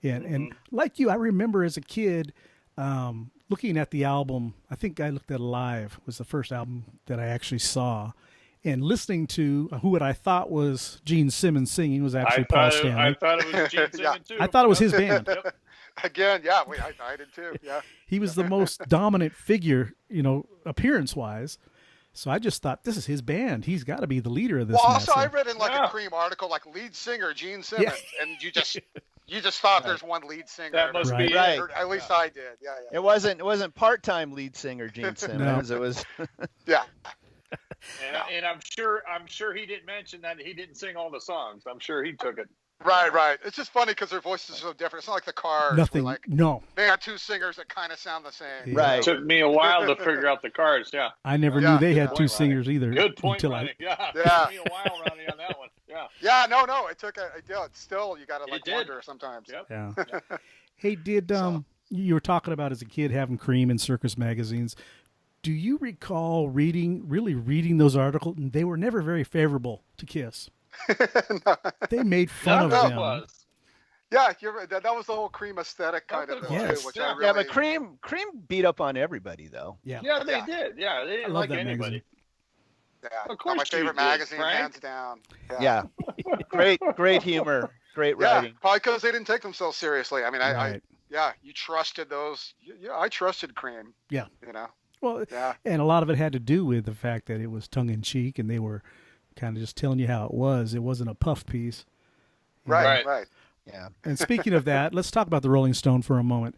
and like you, I remember as a kid looking at the album. I think I looked at it live. Was the first album that I actually saw, and listening to who I thought was Gene Simmons singing was actually Paul Stanley. I thought it was Gene Simmons too. I thought it was his band. Again, yeah, I did too. Yeah, he was the most dominant figure, appearance-wise. So I just thought, this is his band. He's got to be the leader of this. Well, also I read in a Cream article lead singer Gene Simmons, and you just thought there's one lead singer. That must be right. Or at least I did. Yeah. It wasn't part-time lead singer Gene Simmons. It was. Yeah. And I'm sure he didn't mention that he didn't sing all the songs. I'm sure he took it. Right. It's just funny because their voices are so different. It's not like the Cars. Nothing. No. They had two singers that kind of sound the same. Right. It took me a while to figure out the Cars. Yeah. I never knew they had two singers either. Good point, Ronnie. Yeah. It took me a while, Ronnie, on that one. Yeah. Yeah. No. It took it's still you got to wonder sometimes. Yep. Yeah. Hey, did you were talking about as a kid having Cream in circus magazines? Do you recall reading those articles? They were never very favorable to Kiss. No. They made fun of them. Yeah, you're right. That was the whole Cream aesthetic kind of thing, which I really... Yeah, but Cream beat up on everybody though. Yeah, they did. Yeah, they didn't like anybody. Yeah, of course, my favorite magazine, hands down. Yeah. Great humor, great writing. Probably because they didn't take themselves seriously. I mean, you trusted those. Yeah, I trusted Cream. Yeah, Well, and a lot of it had to do with the fact that it was tongue in cheek, and they were kind of just telling you how it was. It wasn't a puff piece. Right. Yeah. And speaking of that, let's talk about the Rolling Stone for a moment.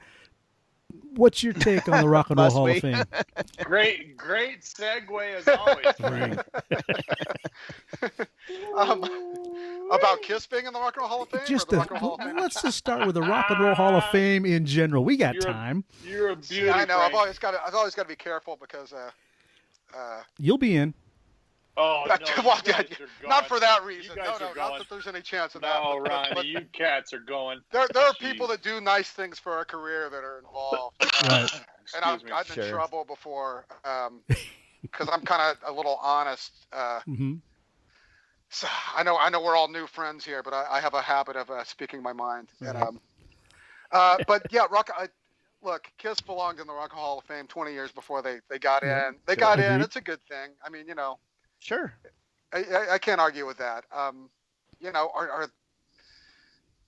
What's your take on the Rock and Roll Hall of Fame? Great segue as always. About Kiss being in the Rock and Roll Hall of Fame? Let's just start with the Rock and Roll Hall of Fame in general. We got time. You're a beauty. I know. Frank. I've always got to be careful because you'll be in. Oh, no, well, not for that reason. No, not going. that there's any chance of that. No, Ronnie, you cats are going. There are people that do nice things for a career that are involved. Right. And I've gotten in trouble before because I'm kind of a little honest. So I know we're all new friends here, but I have a habit of speaking my mind. And but yeah, look, Kiss belonged in the Rock and Roll Hall of Fame 20 years before they got in. They got in. It's a good thing. I mean, Sure. I can't argue with that. Are they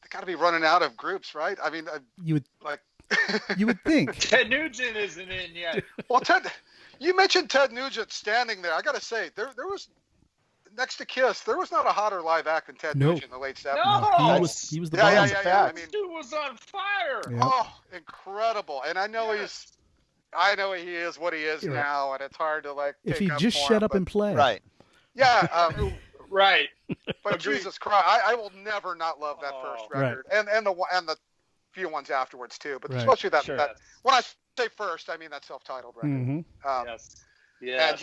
got to be running out of groups, right? I mean, you would think. Ted Nugent isn't in yet. Well, you mentioned Ted Nugent standing there. I got to say, there was next to Kiss, there was not a hotter live act than Ted Nugent in the late 70s. No, he was the bomb. Yeah. I mean, dude was on fire. Yeah. Oh, incredible! And I know he is what he is now, and it's hard to if he just shut up and play. Right. Yeah. Right. But Jesus Christ, I will never not love that first record, and the few ones afterwards too. But especially that when I say first, I mean that self-titled record. Mm-hmm. Yes. And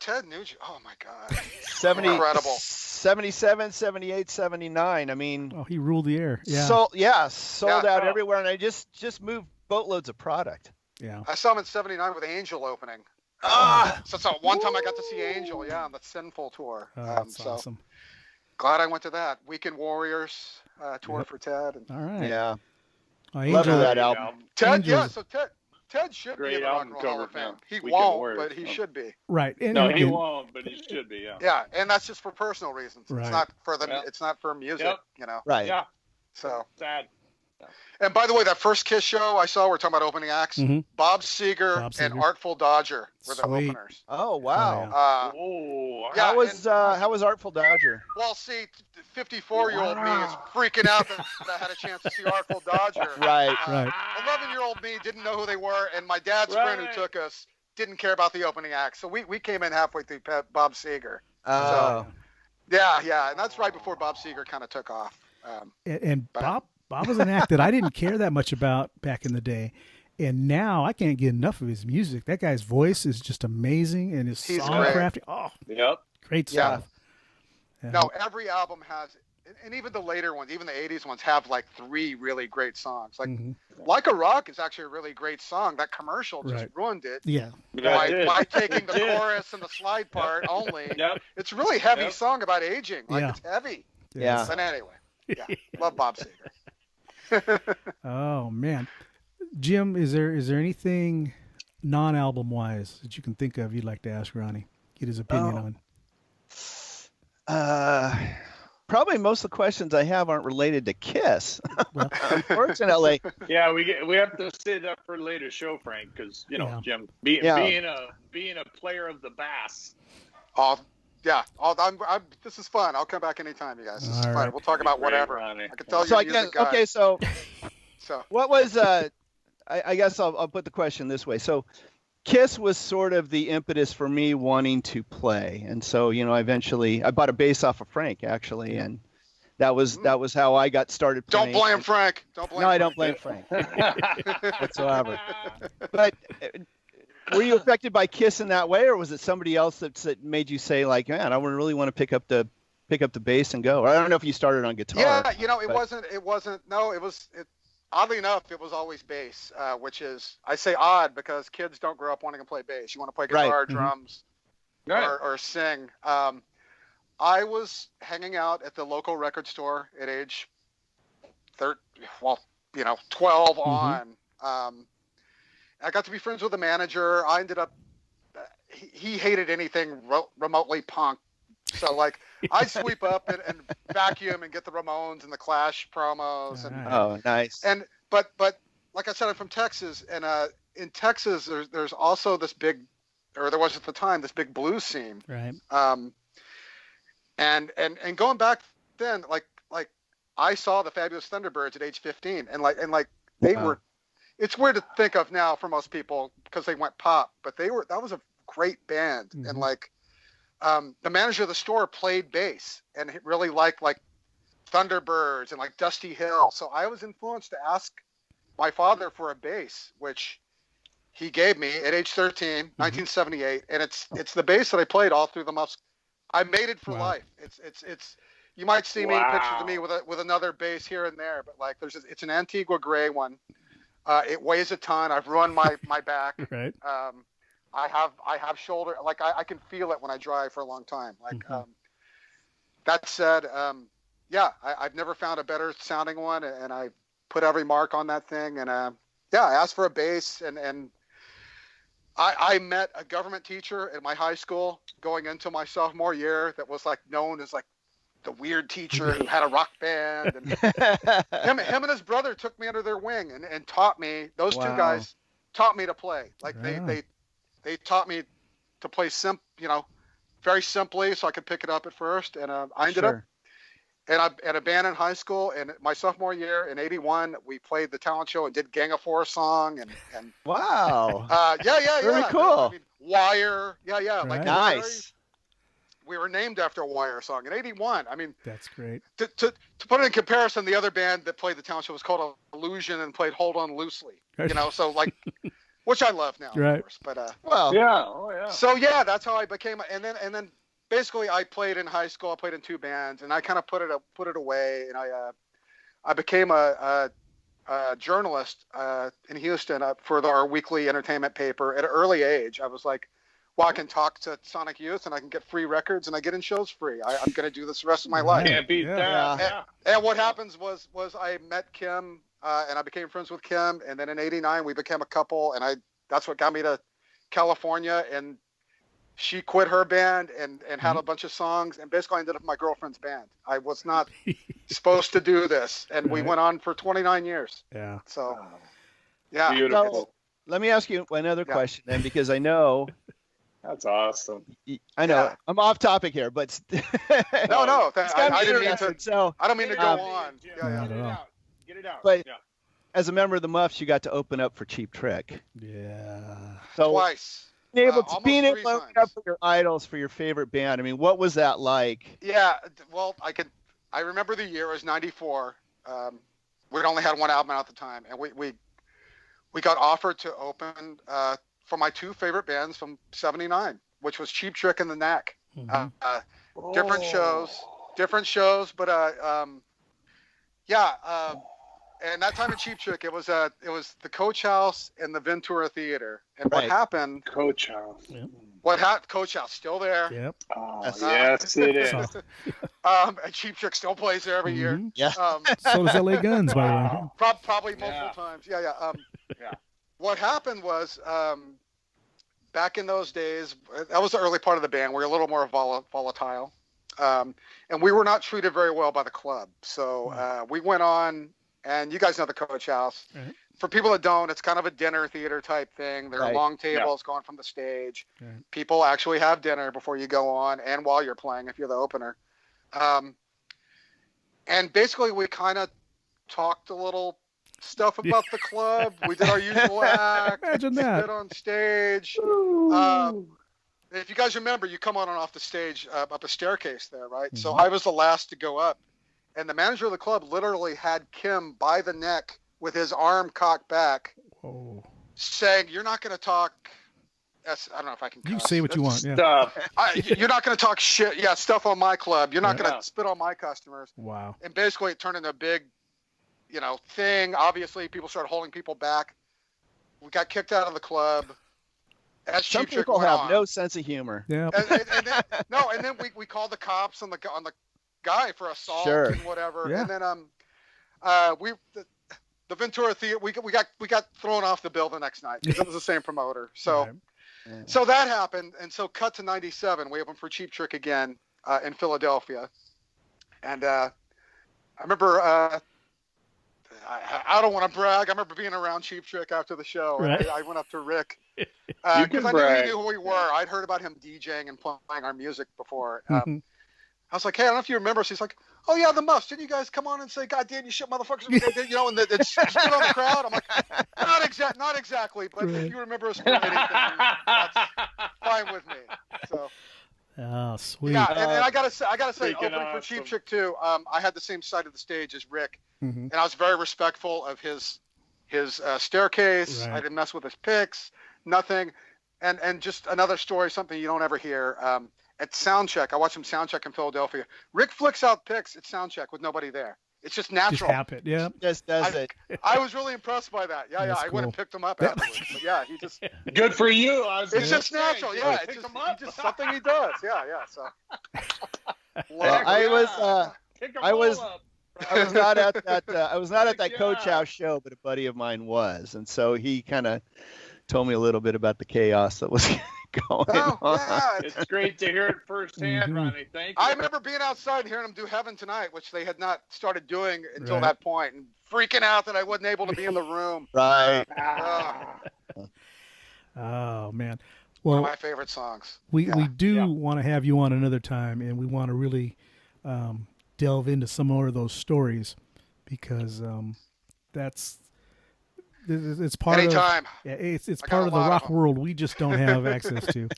Ted Nugent. Oh my God. 70, incredible. 77, 78, 79. I mean, he ruled the air. Yeah. Sold out everywhere, and I just moved boatloads of product. Yeah. I saw him in '79 with Angel opening. So one time I got to see Angel, on the Sinful tour. That's awesome. Glad I went to that. Weekend Warriors tour for Ted. All right. Yeah. Oh, Love that album. Ted, so Ted should be in the Rock and Roll Hall of Fame. He won't, but he should be. Right. No, he won't, but he should be. Yeah. Yeah, and that's just for personal reasons. Right. It's not for It's not for music. Right. Yeah. So sad. And by the way, that first Kiss show I saw, we're talking about opening acts. Mhm. Bob Seger and Artful Dodger were the Sweet. openers. Oh wow. Yeah. How was Artful Dodger? Well, see, 54-year-old me is freaking out that I had a chance to see Artful Dodger. Right. Right. 11-year-old me didn't know who they were, and my dad's friend who took us didn't care about the opening act. So we came in halfway through Bob Seger. Oh. So, yeah, and that's right before Bob Seger kind of took off. And Bob was an act that I didn't care that much about back in the day. And now I can't get enough of his music. That guy's voice is just amazing, and his song crafting. Oh, yep. Great stuff. Yeah. No, every album has, and even the later ones, even the 80s ones, have like 3 really great songs. Like Like a Rock is actually a really great song. That commercial just ruined it. Yeah. By taking the chorus and the slide part only. Yep. It's a really heavy song about aging. Like, it's heavy. Yeah. But anyway, love Bob Seger. Oh man, Jim, is there anything non-album wise that you can think of you'd like to ask Ronnie, get his opinion on? Probably most of the questions I have aren't related to Kiss. Well, unfortunately. Yeah, we have to save that for a later show, Frank, because Jim being a player of the bass. Oh yeah, this is fun. I'll come back anytime, you guys. This is fun. Right. We'll talk about whatever. I can tell you. So I guess so what was I guess I'll put the question this way. So Kiss was sort of the impetus for me wanting to play, and so eventually I bought a bass off of Frank actually, and that was how I got started playing. Don't blame Frank. I don't blame Frank whatsoever. But were you affected by Kiss in that way, or was it somebody else that made you say like, man, I really want to pick up the bass and go? Or I don't know if you started on guitar. Yeah, it wasn't. No, it was. Oddly enough, it was always bass, which is, I say odd because kids don't grow up wanting to play bass. You want to play guitar, drums, or sing. I was hanging out at the local record store at age 12 on. I got to be friends with the manager. I ended up, he hated anything remotely punk. So like I'd sweep up and vacuum and get the Ramones and the Clash promos. And, nice. And, but like I said, I'm from Texas, and in Texas, there's also this big, or there was at the time, this big blues scene. Right. And going back then, like I saw the Fabulous Thunderbirds at age 15, and they were, it's weird to think of now for most people because they went pop, but that was a great band. And the manager of the store played bass and really liked like Thunderbirds and like Dusty Hill. So I was influenced to ask my father for a bass, which he gave me at age 13, 1978. And it's the bass that I played all through the Muffs. I made it for life. It's you might see me in pictures of me with another bass here and there, but like it's an Antigua gray one. It weighs a ton. I've ruined my back. Right. I have shoulder, like I can feel it when I drive for a long time. Like, that said, I've never found a better sounding one, and I put every mark on that thing. And, I asked for a bass, and I met a government teacher at my high school going into my sophomore year that was like known as like the weird teacher who had a rock band, and him and his brother took me under their wing and taught me. Those two guys taught me to play. Like they taught me to play very simply, so I could pick it up at first. And I ended up at a band in high school. And my sophomore year in '81, we played the talent show and did Gang of Four song. And wow, very cool. I mean, Wire, Right. like nice. We were named after a Wire song in '81. I mean, that's great. To put it in comparison, the other band that played the talent show was called Illusion and played Hold On Loosely. So like. Which I love now, of course. But So that's how I became. And then basically I played in high school. I played in 2 bands, and I kind of put it away. And I became a journalist in Houston for our weekly entertainment paper at an early age. I was like, well, I can talk to Sonic Youth and I can get free records and I get in shows free. I'm going to do this the rest of my life. Can't beat that. And what happens was I met Kim and I became friends with Kim. And then in '89, we became a couple, and that's what got me to California. And she quit her band and had a bunch of songs, and basically ended up in my girlfriend's band. I was not supposed to do this, and we went on for 29 years. Yeah. So, yeah. Beautiful. So, let me ask you another question then, because I know. That's awesome. I know Yeah. I'm off topic here, but No, it's got me I didn't mean interested, to. so I don't mean to go on. Not Get at it all. out. Get it out. But- yeah. as a member of the Muffs, you got to open up for Cheap Trick. Yeah. So Twice. being able Almost to three open up times. for your idols for your favorite band. I mean, what was that like? Yeah, well, I remember the year. It was '94. We'd only had one album out at the time, and we got offered to open for my two favorite bands from '79, which was Cheap Trick and the Knack. Different shows, but and that time at Cheap Trick, it was the Coach House and the Ventura Theater. And what Right. happened? Coach House. Coach House still there. Yep. Oh, Yes. yes, it is. And Cheap Trick still plays there every year. Mhm. Yeah. So does LA Guns, by the way. Probably multiple Yeah. times. Yeah. Yeah. What happened was, back in those days, that was the early part of the band. We were a little more volatile. And we were not treated very well by the club. So we went on, and you guys know the Coach House. Right. For people that don't, it's kind of a dinner theater type thing. There are Right. long tables going from the stage. Right. People actually have dinner before you go on and while you're playing if you're the opener. And basically we kind of talked a little stuff about the club. We did our usual act. Imagine that. Stood on stage. If you guys remember, you come on and off the stage up a staircase there, right? So I was the last to go up. And the manager of the club literally had Kim by the neck with his arm cocked back, Whoa. saying, "You're not going to talk." I don't know if I can. You can cuss. say what you want. Yeah. Stuff. You're not going to talk shit. Yeah, stuff on my club. You're not going Yeah. to spit on my customers. Wow. And basically, it turned into a big, thing. Obviously, people started holding people back. We got kicked out of the club. As Some Cheap Trick people went have on. no sense of humor. Yeah. And then we called the cops on the guy for assault Sure. and whatever. Yeah. And then the Ventura Theater we got thrown off the bill the next night because it was the same promoter. So Right. so that happened, and so cut to '97. We opened for Cheap Trick again in Philadelphia, and I remember. I don't want to brag. I remember being around Cheap Trick after the show. Right. And I went up to Rick You because can I knew brag. he knew who we were. I'd heard about him DJing and playing our music before. Mhm. I was like, "Hey, I don't know if you remember." So he's like, "Oh yeah, the Muffs. Didn't you guys come on and say, 'God damn you shit, motherfuckers'?" And it's spit on the crowd. I'm like, not exactly, but Right. if you remember us from anything, that's fine with me." So Oh, sweet. yeah, and I gotta say, Freaking opening for Cheap awesome. Trick too. I had the same side of the stage as Rick, Mhm. and I was very respectful of his staircase. Right. I didn't mess with his picks, nothing. And just another story, something you don't ever hear. At soundcheck, I watched him soundcheck in Philadelphia. Rick flicks out picks at soundcheck with nobody there. It's just Just natural. happen. Yeah. Just does it. I was really impressed by that. Yeah, That's I went cool. and picked him up afterwards. But yeah, he just Good for you. I was it's gonna just say, natural. you Yeah, pick it's 'em up. just something he does. Yeah. So Well, I was Pick 'em I was- all up. I was not at that I was not at that Good Coach job. House show, but a buddy of mine was, and so he kind of told me a little bit about the chaos that was going oh, on. yeah. It's great to hear it firsthand, Mhm. Ronnie. Thank you. I remember being outside and hearing them do Heaven Tonight, which they had not started doing until Right. that point, and freaking out that I wasn't able to be in the room. Right. Ah. Oh man. One of Well, my favorite songs. we yeah, do yeah. want to have you on another time, and we want to really delve into some more of those stories because it's part Anytime. of it's I got part a of the lot of rock them. world we just don't have access to.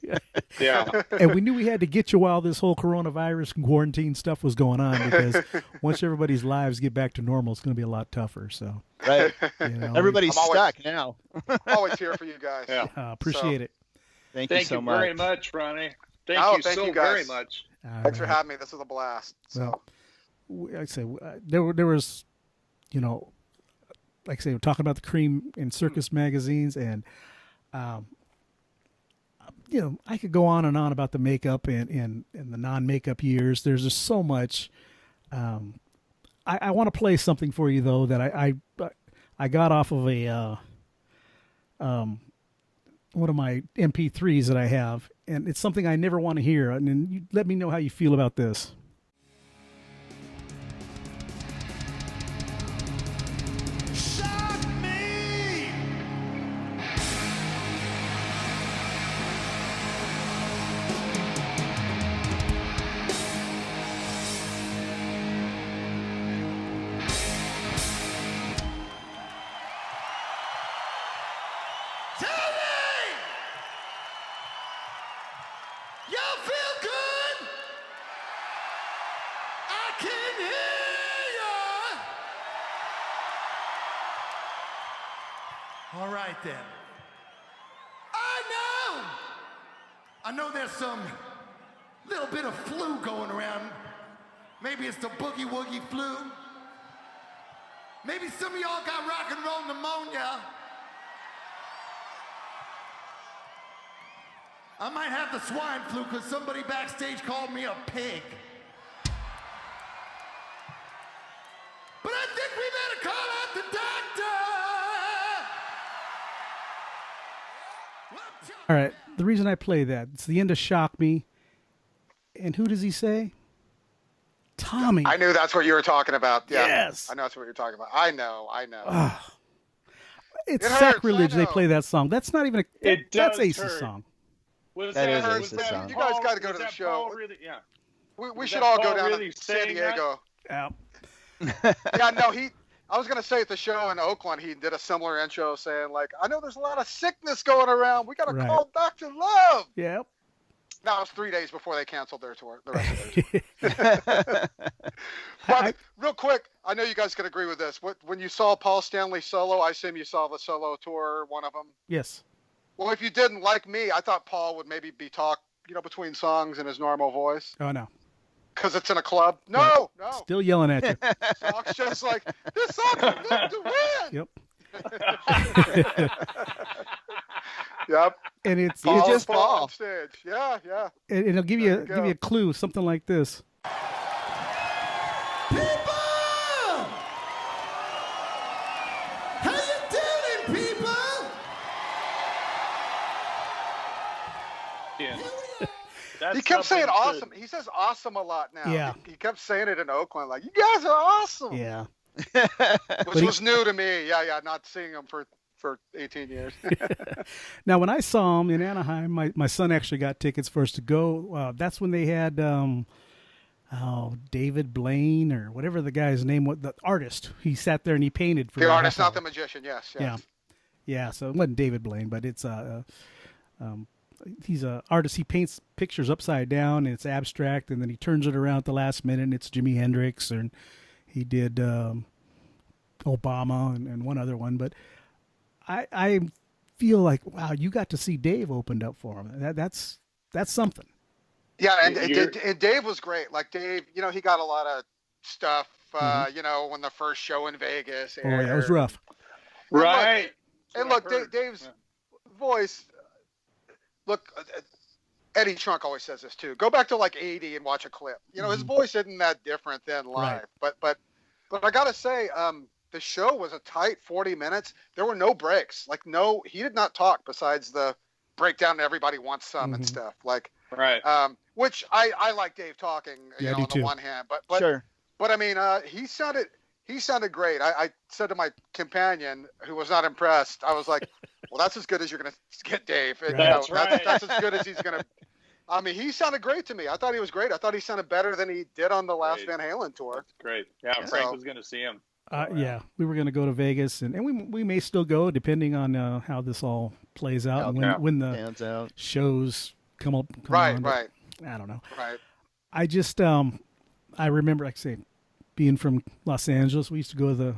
Yeah. And we knew we had to get you while this whole coronavirus and quarantine stuff was going on because once everybody's lives get back to normal, it's going to be a lot tougher. So Right. you know, Everybody's I'm always- stuck now. Always here for you guys. Yeah. appreciate it. Thank Thank you so you much. very much, Ronnie. Thank Oh, you thank so you, guys. very much. All Thanks for right. having me. This was a blast. So Well, like I say, there was, like I say, we're talking about the Cream and Circus magazines, and I could go on and on about the makeup and the non-makeup years. There's just so much. I want to play something for you though that I got off of a one of my MP3s that I have, and it's something I never want to hear. And then you let me know how you feel about this. All right, then. I know there's some little bit of flu going around. Maybe it's the boogie woogie flu. Maybe some of y'all got rock and roll pneumonia. I might have the swine flu because somebody backstage called me a pig. But I think we better call out the doctor. All right, the reason I play that, it's the end of Shock Me. And who does he say? Tommy. I knew that's what you were talking about. Yeah. Yes. I know that's what you're talking about. I know. It's It hurts, sacrilege I they know. play that song. That's not even It that's does Ace's hurt. song. That is Ace's song. You guys got to go to the that show. Paul really, yeah. We Was should that all Paul go down really to San saying that? Diego. Yeah. Yeah, no, I was going to say at the show in Oakland, he did a similar intro saying, like, I know there's a lot of sickness going around. We got to Right. call Dr. Love. Yep. Now, it was 3 days before they canceled their tour, the rest of their tour. But real quick, I know you guys can agree with this. When you saw Paul Stanley solo, I assume you saw the solo tour, one of them. Yes. Well, if you didn't like me, I thought Paul would maybe be between songs in his normal voice. Oh, no. Because it's in a club. No. Still yelling at you. Song's just like, this song's meant to win. Yep. Yep. And it's You just Paul fall. on stage. Yeah. and it'll give There you you give go. you a clue, something like this. People! How you doing, people? Yeah. Here we are. That's He kept saying something awesome. He says awesome a lot now. Yeah. He kept saying it in Oakland, like, you guys are awesome. Yeah. Which was new to me. Yeah. Not seeing him for 18 years. Now, when I saw him in Anaheim, my son actually got tickets for us to go. That's when they had David Blaine or whatever the guy's name was, the artist. He sat there and he painted for The a artist, half not the hour. magician. Yes. Yeah. So it wasn't David Blaine, but it's he's an artist. He paints pictures upside down and it's abstract, and then he turns it around at the last minute and it's Jimi Hendrix, and he did Obama and one other one. But I feel like, wow, you got to see Dave opened up for him. That's something. Yeah, and Dave was great. Like Dave, he got a lot of stuff. When the first show in Vegas. Oh, yeah, it was rough. Right. And look, Dave's voice. Look, Eddie Trunk always says this too. Go back to like 80 and watch a clip. His voice isn't that different than live. Right. But I gotta say, the show was a tight 40 minutes. There were no breaks. He did not talk besides the breakdown and everybody wants some and stuff. Like, Right. Which I like Dave talking, Yeah, I do on the too. one hand, but Sure. But I mean, he sounded great. I said to my companion, who was not impressed, I was like, well, that's as good as you're going to get Dave. And, That's right. That's as good as he's going to. I mean, he sounded great to me. I thought he was great. I thought he sounded better than he did on the last Great. Van Halen tour. Great. Yeah, So- Frank was going to see him. Yeah, we were going to go to Vegas, and we may still go depending on how this all plays out and Yeah. when the Stands out. shows come on. Right. but I don't know. Right. I just I remember, like I say, being from Los Angeles, we used to go to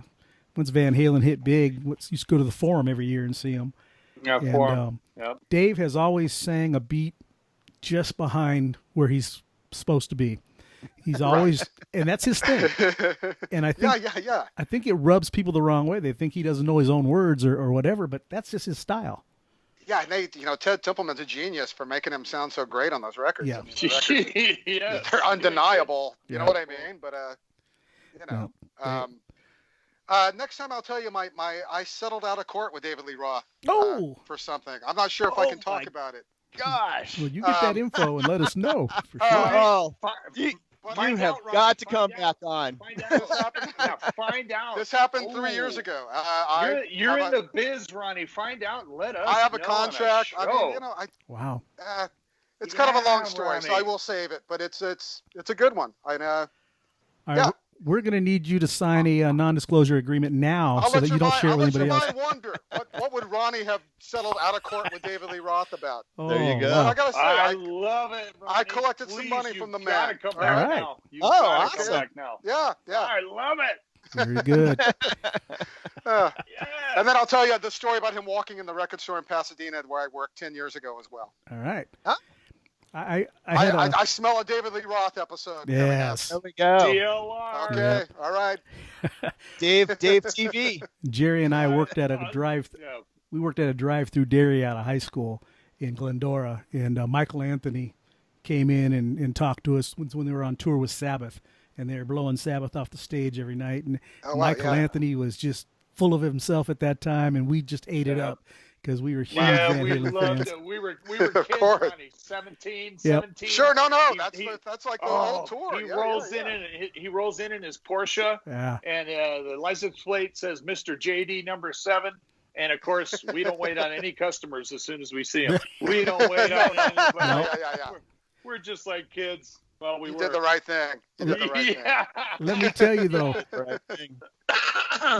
once Van Halen hit big, we used to go to the Forum every year and see him. Yeah, And for him. Yep. Dave has always sang a beat just behind where he's supposed to be. He's always, and that's his thing. And I think, Yeah. I think it rubs people the wrong way. They think he doesn't know his own words or whatever, but that's just his style. Yeah, and Ted Templeman's a genius for making him sound so great on those records. Yeah. I mean, the records, Yeah. they're undeniable. You Yeah. know what I mean? But No, Next time I'll tell you I settled out of court with David Lee Roth for something. I'm not sure if I can talk about it. Gosh. Well, you get that info and let us know for sure. Oh, you Find have out, Ronnie. got to Find come out. back on. Find out. Yeah, find out. This happened 3 years ago. You're in the biz, Ronnie. Find out. And let us. I have a know contract. on a I mean, show. Wow. It's kind of a long story, Ronnie. so I will save it. But it's a good one. All right, we're going to need you to sign a non-disclosure agreement now so that you don't share it with anybody else. I wonder what would Ronnie have settled out of court with David Lee Roth about? There you go. Well, I gotta say, I love it. Ronnie. I collected some Please, money from the you've gotta man. Come All back right. now. You've Oh, gotta come awesome. back now. Yeah. I love it. Very good. Yeah. Yeah. And then I'll tell you the story about him walking in the record store in Pasadena where I worked 10 years ago as well. All right. Huh? I smell a David Lee Roth episode. yes. There we go. DLR. Okay. All right. Dave TV. Jerry and I worked at a Yeah. We worked at a drive-through dairy out of high school in Glendora, and Michael Anthony came in and talked to us when they were on tour with Sabbath, and they were blowing Sabbath off the stage every night. And Michael Anthony was just full of himself at that time, and we just ate it up because we were huge Van we Halen loved fans. it. We were Of kids, course. Ronnie. 17. Sure. No. He- That's like the whole tour. He rolls in he rolls in his Porsche, Yeah. and the license plate says Mr. JD number 7. And of course, we don't wait on any customers as soon as we see them. We don't wait on anybody. Yeah. We're just like kids. Well, we You were. did the right thing. You did the right thing. Yeah. Let me tell you though, Right thing.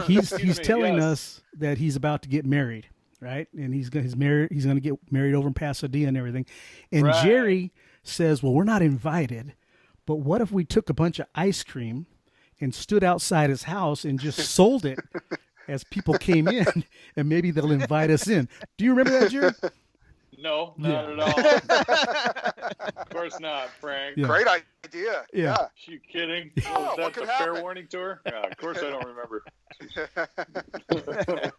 he's Excuse me, telling yes. us that he's about to get married, right? And he's going to get married over in Pasadena and everything. And Right. Jerry says, "Well, we're not invited, but what if we took a bunch of ice cream and stood outside his house and just sold it as people came in, and maybe they'll invite us in." Do you remember that, Jerry? No, not Yeah. at all. Of course not, Frank. Yeah. Great idea. Yeah. You kidding? Oh, Was what that could the fair happen? warning tour? Yeah, of course I don't remember.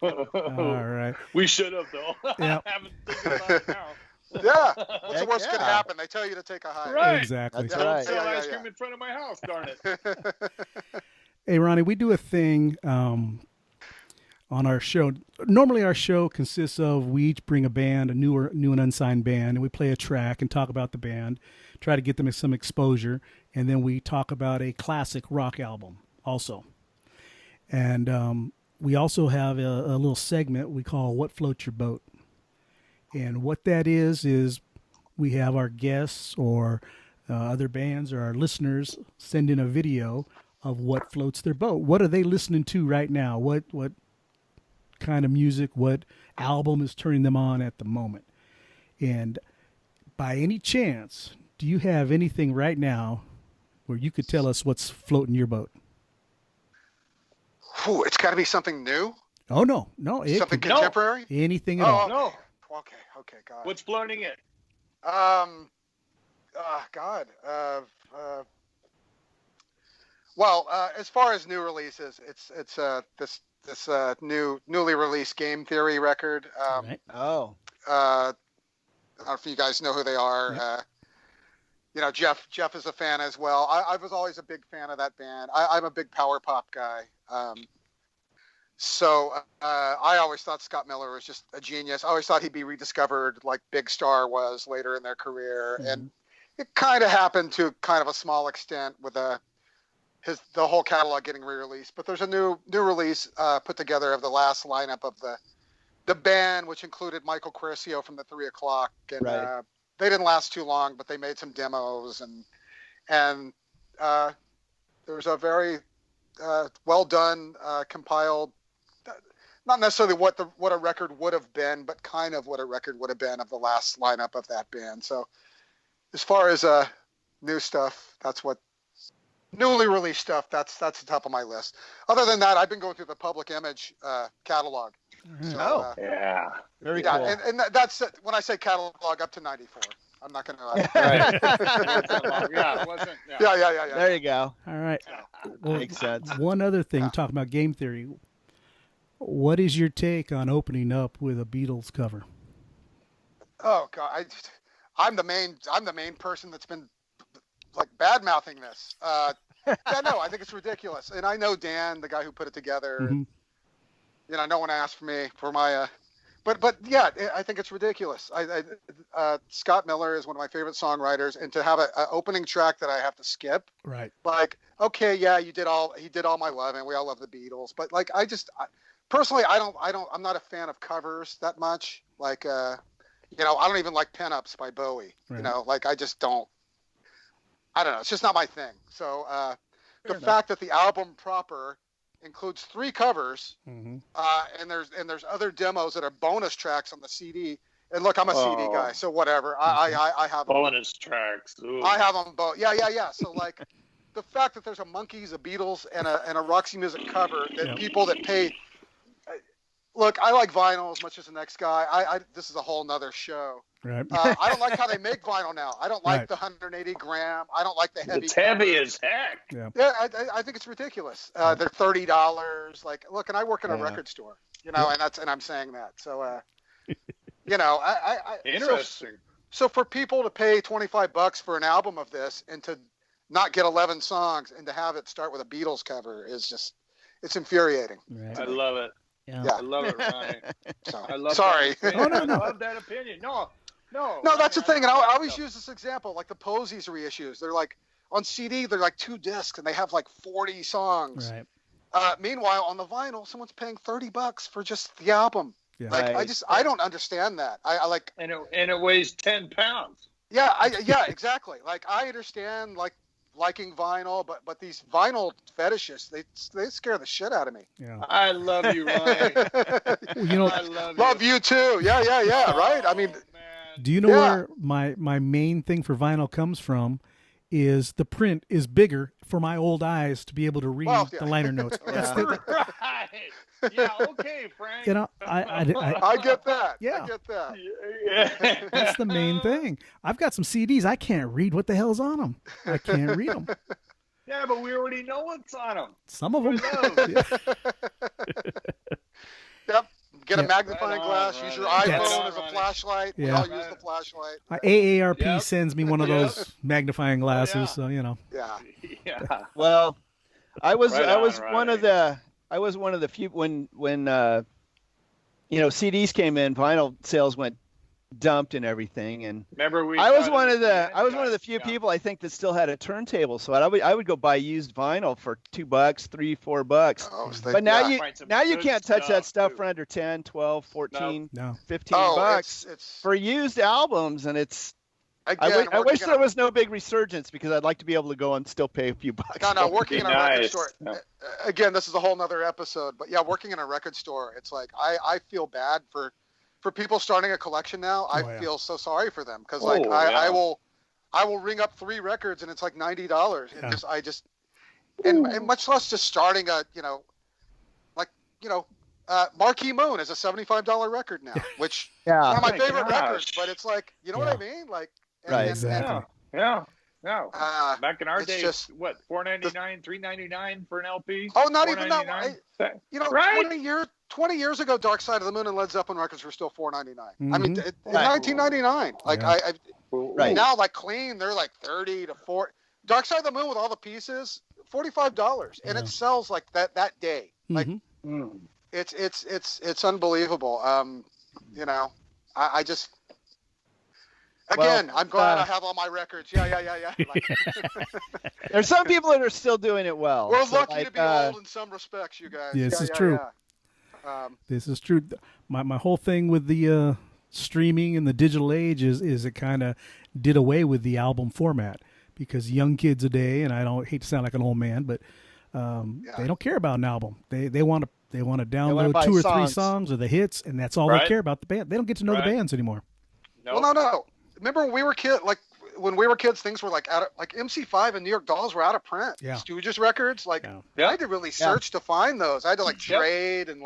All right. We should have though. Yeah. I haven't thinking about it now. Yeah. What's the Heck worst could yeah. happen? They tell you to take a hike. Right. Exactly. That's Don't right. sell Yeah, ice yeah. cream in front of my house, darn it. Hey, Ronnie, we do a thing on our show. Normally, our show consists of we each bring a band, a new and unsigned band, and we play a track and talk about the band, try to get them some exposure, and then we talk about a classic rock album also. And we also have a little segment we call "What Floats Your Boat," and what that is we have our guests or other bands or our listeners send in a video of what floats their boat. What are they listening to right now? What kind of music, what album is turning them on at the moment? And by any chance, do you have anything right now where you could tell us what's floating your boat? Whew, it's got to be something new. Oh, no. It Something could contemporary. be anything at all. No. Okay. God. What's floating it? God. Well, as far as new releases, it's this newly released Game Theory record. Right. Oh. I don't know if you guys know who they are. Jeff is a fan as well. I was always a big fan of that band. I'm a big power pop guy. So I always thought Scott Miller was just a genius. I always thought he'd be rediscovered like Big Star was later in their career. Mm-hmm. And it kind of happened to kind of a small extent with the whole catalog getting re-released. But there's a new release put together of the last lineup of the band, which included Michael Curcio from the 3 O'Clock. And Right. They didn't last too long, but they made some demos and there was a very well done compiled, not necessarily what a record would have been, but kind of what a record would have been of the last lineup of that band. So as far as new stuff, that's what newly released stuff. That's the top of my list. Other than that, I've been going through the Public Image catalog. So, Oh. Yeah. Very yeah, cool. and that's when I say catalog, up to 94. I'm not going to. Right. Yeah, it wasn't. Yeah. Yeah. There you go. All right. Well, Makes sense. one other thing, talking about Game Theory. What is your take on opening up with a Beatles cover? Oh God, I'm the main person that's been like bad mouthing this. Yeah, no, I think it's ridiculous. And I know Dan, the guy who put it together. And, no one asked me for my. But yeah, I think it's ridiculous. Scott Miller is one of my favorite songwriters, and to have an opening track that I have to skip. Right. Like, okay, yeah, he did all my love, and we all love the Beatles. But like, personally, I'm not a fan of covers that much. Like, I don't even like Pinups by Bowie. Right. Like I just don't. I don't know. It's just not my thing. So the fact that the album proper includes 3 covers, and there's other demos that are bonus tracks on the CD. And look, I'm a CD guy, so whatever. I have bonus tracks. Ooh. I have them both. Yeah. So like, the fact that there's a Monkees, a Beatles, and a Roxy Music cover that people that pay. Look, I like vinyl as much as the next guy. This is a whole nother show. Right. I don't like how they make vinyl now. I don't like the 180 gram. I don't like the heavy. It's heavy as heck. Yeah, I think it's ridiculous. They're $30. Like, look, and I work in a record store, and I'm saying that. So, interesting. So for people to pay $25 for an album of this and to not get 11 songs and to have it start with a Beatles cover is just, it's infuriating. Right. I love it. Yeah. I love it, Ronnie. So, I love sorry. That opinion. I love that opinion. No, that's the thing. And I always use this example, like the Posies reissues. They're like, on CD, they're like 2 discs and they have like 40 songs. Right. Meanwhile, on the vinyl, someone's paying $30 for just the album. Yeah. Like, I don't understand that. I like, and it weighs 10 pounds. Yeah, exactly. Like, I understand liking vinyl, but these vinyl fetishists, they scare the shit out of me. Yeah. I love you, Ronnie. I love you too. Yeah, right? I mean, do you know where my main thing for vinyl comes from? Is the print is bigger for my old eyes to be able to read the liner notes. Right. Yeah, okay, Frank. I get that. Yeah. I get that. Yeah. That's the main thing. I've got some CDs. I can't read what the hell's on them. I can't read them. Yeah, but we already know what's on them. Some of them. Yep. Get a magnifying glass. Right. Use your iPhone as a flashlight. Yeah. We all use the flashlight. My AARP sends me one of those magnifying glasses, so Yeah. Yeah. Well, I was Ronnie. one of the few when CDs came in, vinyl sales went dumped and everything, and Remember I was one of the few people I think that still had a turntable, so I would go buy used vinyl for $2, $3, $4. Oh, But now you good can't touch that stuff too. for under 10, 12, 14, No. 15 Oh, bucks it's for used albums, and it's again. I wish there was no big resurgence because I'd like to be able to go and still pay a few bucks. No, working in a record Nice. store. Yeah. Again, this is a whole nother episode, but yeah, working in a record store, it's like I feel bad for people starting a collection now. I feel so sorry for them because I will ring up 3 records and it's like $90, and and much less just starting a Marquee Moon is a $75 record now, which is one of my favorite records. But it's like, you know what I mean? Like, Exactly. Yeah. No. Back in our it's days, just- what, $4.99, $3.99 for an LP? Oh, not even that. $4.99? Right? 20 years ago, Dark Side of the Moon and Led Zeppelin records were still $4.99. I mean, in Right. 1999, like Right. now, like clean, they're like 30 to 40. Dark Side of the Moon with all the pieces, $45, and it sells like that day. Like it's unbelievable. I just. Again, I'm glad I have all my records. Yeah. Like, There's some people that are still doing it well. we're So, lucky to be old in some respects, you guys. Yeah, this is true. This is true. My whole thing with the streaming and the digital age is it kind of did away with the album format because young kids today, and I don't hate to sound like an old man, but they don't care about an album. They want to download buy 2 or 3 songs. songs or the hits, and that's all they care about. The band. They don't get to know the bands anymore. No. Well, no. Remember when we were kids, things were like MC5 and New York Dolls were out of print. Yeah. Stooges records, I had to really search to find those. I had to trade and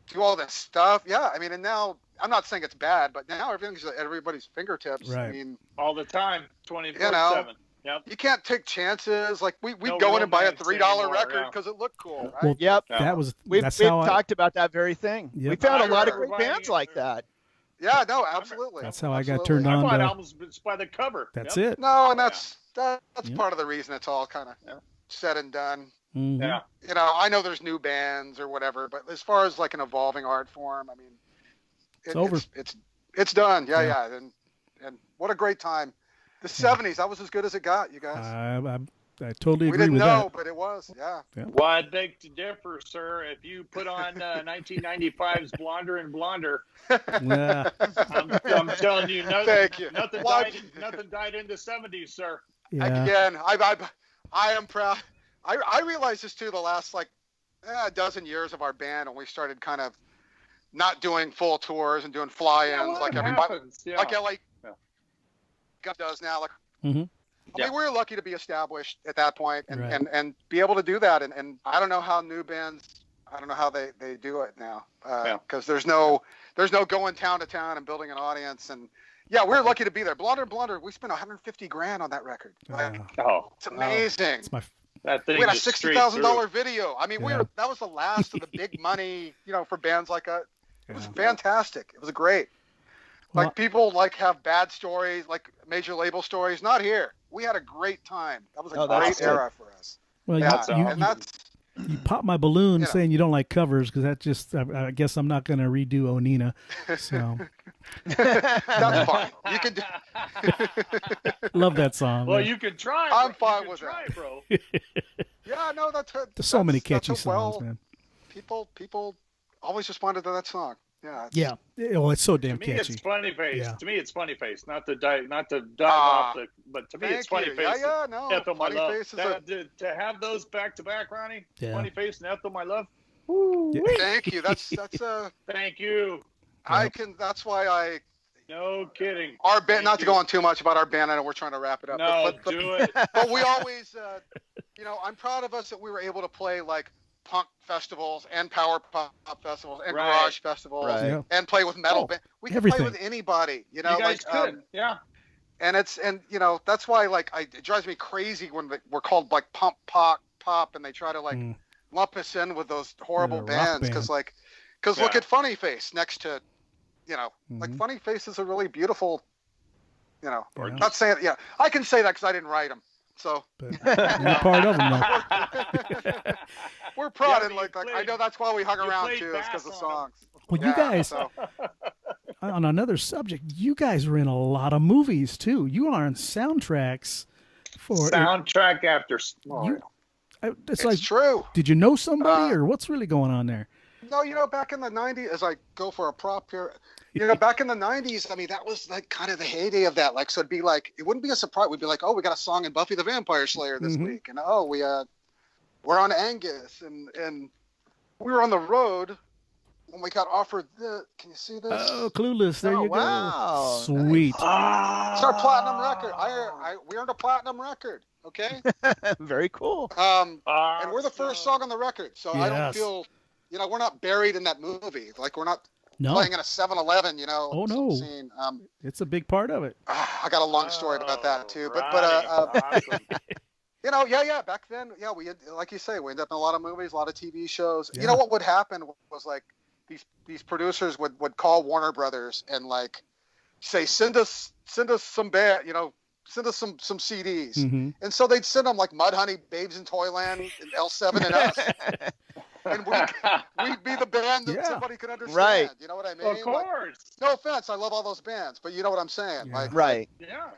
do all this stuff. Yeah, I mean, and now I'm not saying it's bad, but now everything's at everybody's fingertips. Right. I mean, All the time, 24/7. Yep. you can't take chances. Like we'd No go in and buy a romance $3 anymore, record yeah. because it looked cool, right? Well, Yep. we've We've how talked about that very thing. Yep. We found a I lot of remember great buying bands it. like that. Yeah, no, absolutely. That's how I got Absolutely. turned I on bought to. albums by the cover. That's Yep. it. No, and that's Yep. part of the reason it's all kind of. said and done. Mhm. Yeah. You know, I know there's new bands or whatever, but as far as like an evolving art form, I mean, It's over. It's done. Yeah, Yeah. yeah. And what a great time. The 70s, that was as good as it got, you guys. I totally We agree didn't with know, that. but it was. Yeah. Well, I'd beg to differ, sir. If you put on 1995's Blonder and Blonder, Yeah. I'm telling you, Thank you. nothing Well, died in the 70s, sir. Yeah. Again, I am proud. I realized this too the last like a dozen years of our band, when we started kind of not doing full tours and doing fly-ins like everybody, happens. Yeah. like LA does now. Like, Mhm. I mean, we were lucky to be established at that point and, Right. and be able to do that. And I don't know how new bands, I don't know how they do it now. Cause there's no going town to town and building an audience. And yeah, we're lucky to be there. Blunder. We spent $150,000 on that record. Like, Oh, it's amazing. It's my that thing We had a just straight through. $60,000 video. I mean, Yeah. that was the last of the big money, you know, for bands like us. It was Yeah. fantastic. It was great. Well- Like people like have bad stories, like major label stories. Not here. We had a great time. That was a Oh, that's great good. era for us. Well, Yeah, you, and that's you popped my balloon You know. saying you don't like covers because that just I guess I'm not going to redo Onina. So that's fine. You can do. love that song. Well, man. you can try. I'm bro. fine You with can try, that. bro. Yeah, no, that's There's so many that's catchy a songs, man. People always responded to that song. Yeah. Yeah. Oh, it's so damn To me, catchy. it's Funny Face. Yeah. To me, it's Funny Face. Not to dive off the. But to me, it's Thank Funny you. Face. Yeah, no. Ethel, my Funny love. Face is To have those back to back, Ronnie. Yeah. Funny Face and Ethel, my love. Yeah. Thank you. That's Thank you. I can. That's why No kidding. our band. Thank Not to you. go on too much about our band. I know we're trying to wrap it up. No, but do it. But we always, you know, I'm proud of us that we were able to play like punk festivals and power pop festivals and Right. garage festivals Right. Yeah. and play with metal Oh, band. We can everything. play with anybody, you know. You guys like, could. Yeah. and you know that's why like it drives me crazy when we're called like pump pop, and they try to like Mm. lump us in with those horrible Yeah, rock bands band. because look Yeah. at Funny Face next to, you know, like Mhm. Funny Face is a really beautiful, you know. Yeah. Not saying I can say that because I didn't write them. So But you're part of them, though. we're proud, Yeah, and but you I played- know that's why we hung you around played too, bass because of on 'em. songs. Well, you Yeah, guys, so- on another subject, you guys were in a lot of movies too. You are on soundtracks for Soundtrack after. You- it's it's like, true. did you know somebody, Uh, or what's really going on there? No, you know, back in the 90s, as I go for a prop here, you know, back in the 90s, I mean, that was like kind of the heyday of that. Like, so it'd be like, it wouldn't be a surprise. We'd be like, oh, we got a song in Buffy the Vampire Slayer this Mhm. week. And oh, we're on Angus. And we were on the road when we got offered can you see this? Oh, Clueless. There Oh, you go. wow. Sweet. It's our platinum record. We earned a platinum record. Okay. Very cool. And we're the first song on the record. So I don't Yes. feel, you know, we're not buried in that movie. Like we're not No, playing in a 7-Eleven, you know. Oh, some no. Scene. it's a big part of it. I got a long story about that too, but Awesome. you know, yeah, back then, yeah, we like you say, we ended up in a lot of movies, a lot of TV shows. Yeah. You know what would happen was like these producers would call Warner Brothers and like say send us some band, you know, send us some CDs, Mhm. and so they'd send them like Mudhoney, Babes in Toyland, and L7 and us, and we'd be the band that Yeah. somebody could understand. Right. You know what I mean? Of Like, course. no offense, I love all those bands, but you know what I'm saying. Yeah. Like, Right. Yeah.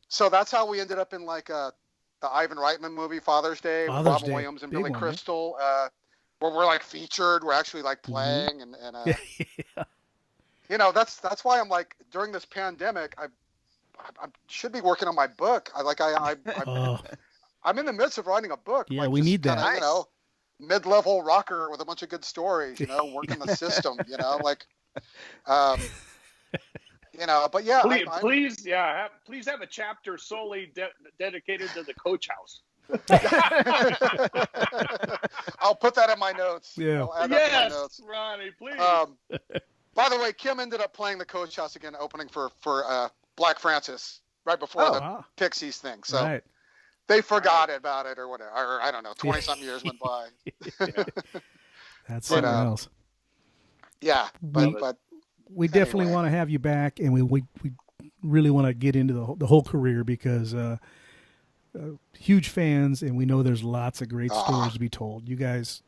so that's how we ended up in like the Ivan Reitman movie Father's Day with Father's Robin Day. Williams and Big Billy one, yeah. Crystal, where we're like featured. We're actually like playing, and Yeah. you know that's why I'm like during this pandemic I should be working on my book. Oh, I'm in the midst of writing a book. Yeah, like, we just need that. kinda, you know, mid-level rocker with a bunch of good stories. You know, working the system. You know, like, you know, but yeah, Please have a chapter solely dedicated to the Coach House. I'll put that in my notes. Yeah. I'll add that to my Yes, notes. Ronnie, please. By the way, Kim ended up playing the Coach House again, opening for Black Francis right before the wow. Pixies thing. So Right. they forgot about it or whatever. Or I don't know, 20-something years went by. That's But, something else. Yeah, but We definitely anyway. want to have you back, and we really want to get into the whole career because huge fans, and we know there's lots of great stories to be told. You guys,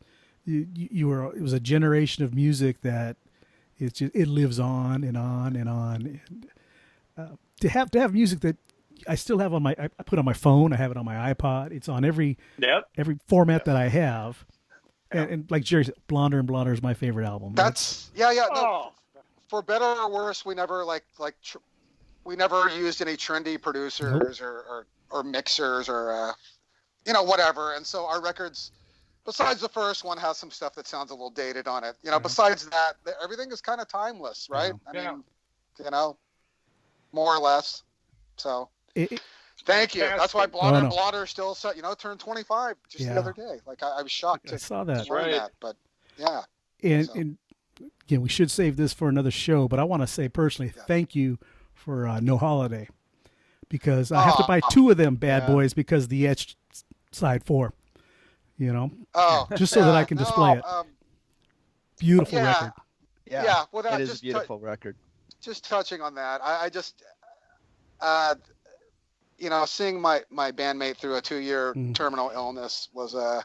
you were, it was a generation of music that it lives on and on and on. And to have music that I still have I put on my phone, I have it on my iPod. It's on every format that I have. And like Jerry said, Blonder and Blonder is my favorite album. That's no, for better or worse, we never we never used any trendy producers or mixers or whatever. And so our records, besides the first one, has some stuff that sounds a little dated on it. Besides that, everything is kind of timeless, right? I mean, more or less. So thank you. That's why Blonder and Blonder still turned 25 just the other day. Like I was shocked I saw that. to learn that, but yeah. And again, we should save this for another show, but I want to say personally, thank you for No Holiday, because I have to buy 2 of them bad boys because the etched side 4, just so that I can display it. Beautiful record. Yeah. Well, that is a beautiful record. Just touching on that, I just, seeing my bandmate through a 2-year terminal illness was I'm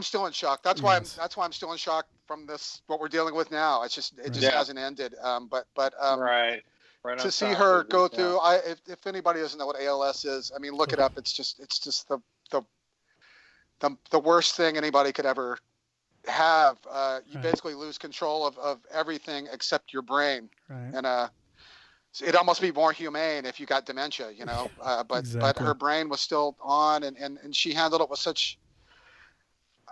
still in shock. That's why I'm still in shock from this, what we're dealing with now. It just hasn't ended. Right. To see her go through, if anybody doesn't know what ALS is, I mean, look it up. It's just the worst thing anybody could ever have. You basically lose control of everything except your brain. Right. And it'd almost be more humane if you got dementia, but her brain was still on, and she handled it with such.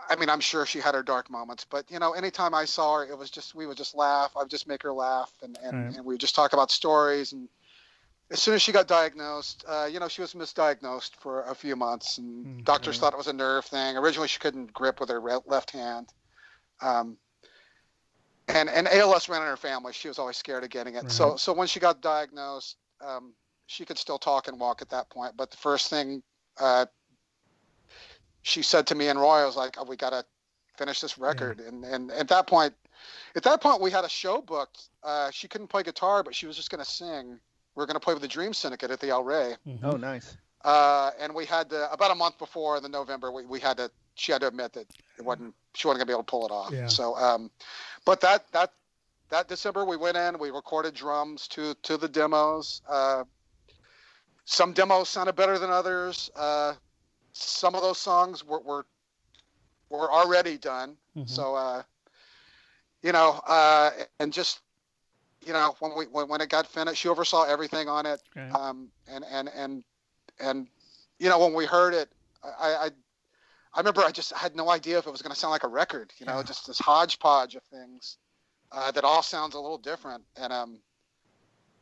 I mean, I'm sure she had her dark moments, but anytime I saw her, we would just laugh. I would just make her laugh, and we would just talk about stories. And as soon as she got diagnosed, she was misdiagnosed for a few months, and doctors thought it was a nerve thing. Originally, she couldn't grip with her left hand, and ALS ran in her family. She was always scared of getting it. Right. So when she got diagnosed, she could still talk and walk at that point. But the first thing she said to me and Roy, I was like, we got to finish this record. Yeah. And at that point, we had a show booked. She couldn't play guitar, but she was just going to sing. We were going to play with the Dream Syndicate at the El Rey. Mm-hmm. Oh, nice. And we had to, about a month before in the November, she had to admit that she wasn't going to be able to pull it off. Yeah. So, but that December we went in, we recorded drums to the demos. Some demos sounded better than others. Some of those songs were already done. Mm-hmm. So, and just, when it got finished, she oversaw everything on it. Okay. And when we heard it, I remember I just had no idea if it was going to sound like a record, just this hodgepodge of things, that all sounds a little different. And,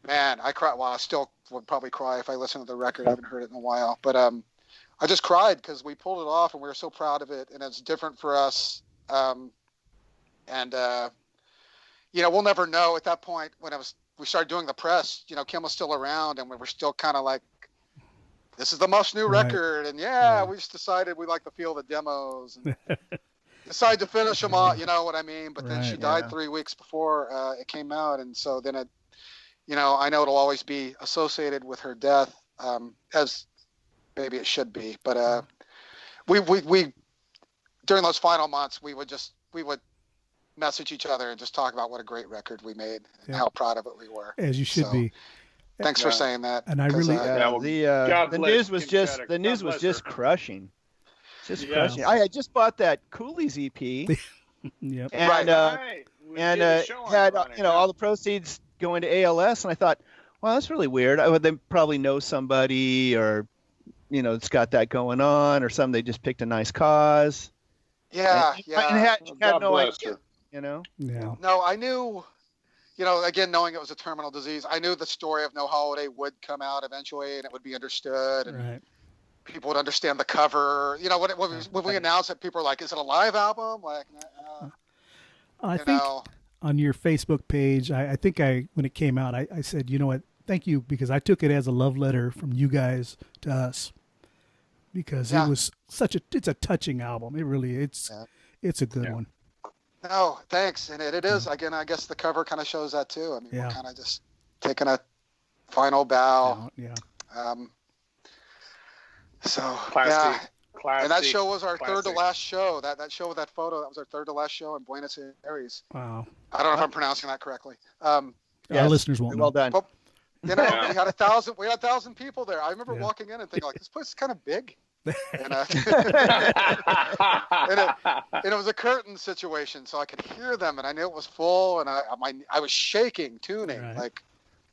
man, I cried. Well, I still would probably cry if I listened to the record. I haven't heard it in a while, but, I just cried because we pulled it off and we were so proud of it, and it's different for us. We'll never know at that point when we started doing the press, Kim was still around, and we were still kind of like, this is the most new record. And we just decided we like to feel the demos and decided to finish them all. You know what I mean? But then she died 3 weeks before it came out. And so then I know it'll always be associated with her death, as maybe it should be, but we during those final months we would message each other and just talk about what a great record we made and how proud of it we were. As you should be. Thanks for saying that. And I really the news was just crushing. Just crushing. I just bought that Cooley's EP. Yep. And had all the proceeds going to ALS, and I thought, well, that's really weird. They probably know somebody, or it's got that going on, or something. They just picked a nice cause. Yeah, and had no idea, Yeah. No, I knew, again, knowing it was a terminal disease, I knew the story of No Holiday would come out eventually, and it would be understood, and people would understand the cover. When we announced it, people were like, "Is it a live album?" Like, I think on your Facebook page, I think when it came out, I said, you know what? Thank you, because I took it as a love letter from you guys to us. Because it was it's a touching album. It really, it's a good one. No, thanks. And it is, again, I guess the cover kind of shows that too. I mean, we're kind of just taking a final bow. So Classy. yeah. Classy. And that show was our Classy. third to last show. That show with that photo, that was our third to last show in Buenos Aires. Wow. I don't know if I'm pronouncing that correctly. Our Yes. listeners won't know. Well done. But, you know, Yeah. we had 1,000 people there. I remember Yeah. walking in and thinking, like, this place is kind of big. And, and it was a curtain situation, so I could hear them, and I knew it was full, and I was shaking, tuning, Right. like,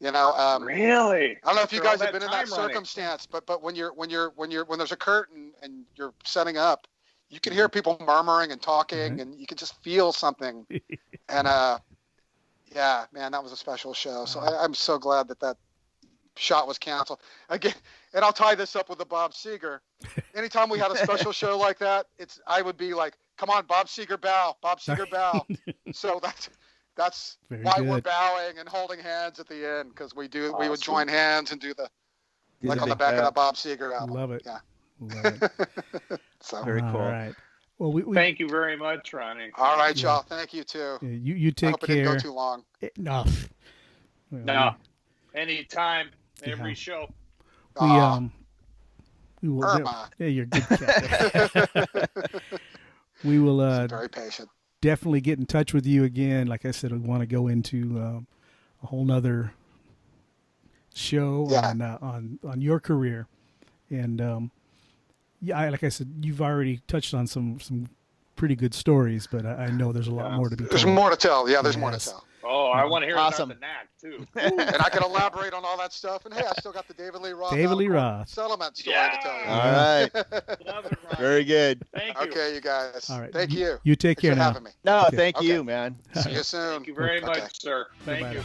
you know. Really? I don't know if you After all guys have that been in that time running. circumstance, but when there's a curtain and you're setting up, you can hear people murmuring and talking, Right. and you can just feel something. And yeah, man, that was a special show. So I'm so glad that shot was canceled again. And I'll tie this up with the Bob Seger. Anytime we had a special show like that, I would be like, "Come on, Bob Seger, bow, Bob Seger, bow." So that's Very why we're good. bowing and holding hands at the end, because we would Awesome. join hands and do the Do like the on the big back of bow. the Bob Seger album. Love it. Yeah. Love it. So Very cool. All right. Well, we Thank you very much, Ronnie. all right, y'all. Thank you too. you I take hope it didn't care. go too long. No. Well, No. Anytime, every Yeah. show. We will. Irma. Yeah, you're a good cat. We will Very patient. definitely get in touch with you again. Like I said, we want to go into a whole nother show Yeah. on your career, and like I said, you've already touched on some pretty good stories, but I know there's a lot more to be There's told. more to tell. Yeah, there's more to Yes. tell. Oh, I want to hear Awesome. about the knack, too. And I can elaborate on all that stuff. And hey, I still got the David Lee Roth David Lee album Roth. settlement story Yeah. to tell you. All right. Love it, Ronnie. Very good. Thank you. Okay, you guys. All right. Thank you. You take Thanks care for now. having me. No, Okay. thank Okay. you, man. See you soon. Thank you very Okay. much, sir. Thank Bye-bye you.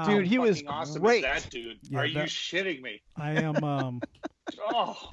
Dude, he was Fucking awesome great. is that dude? Yeah, Are you that- shitting me? I am. Oh,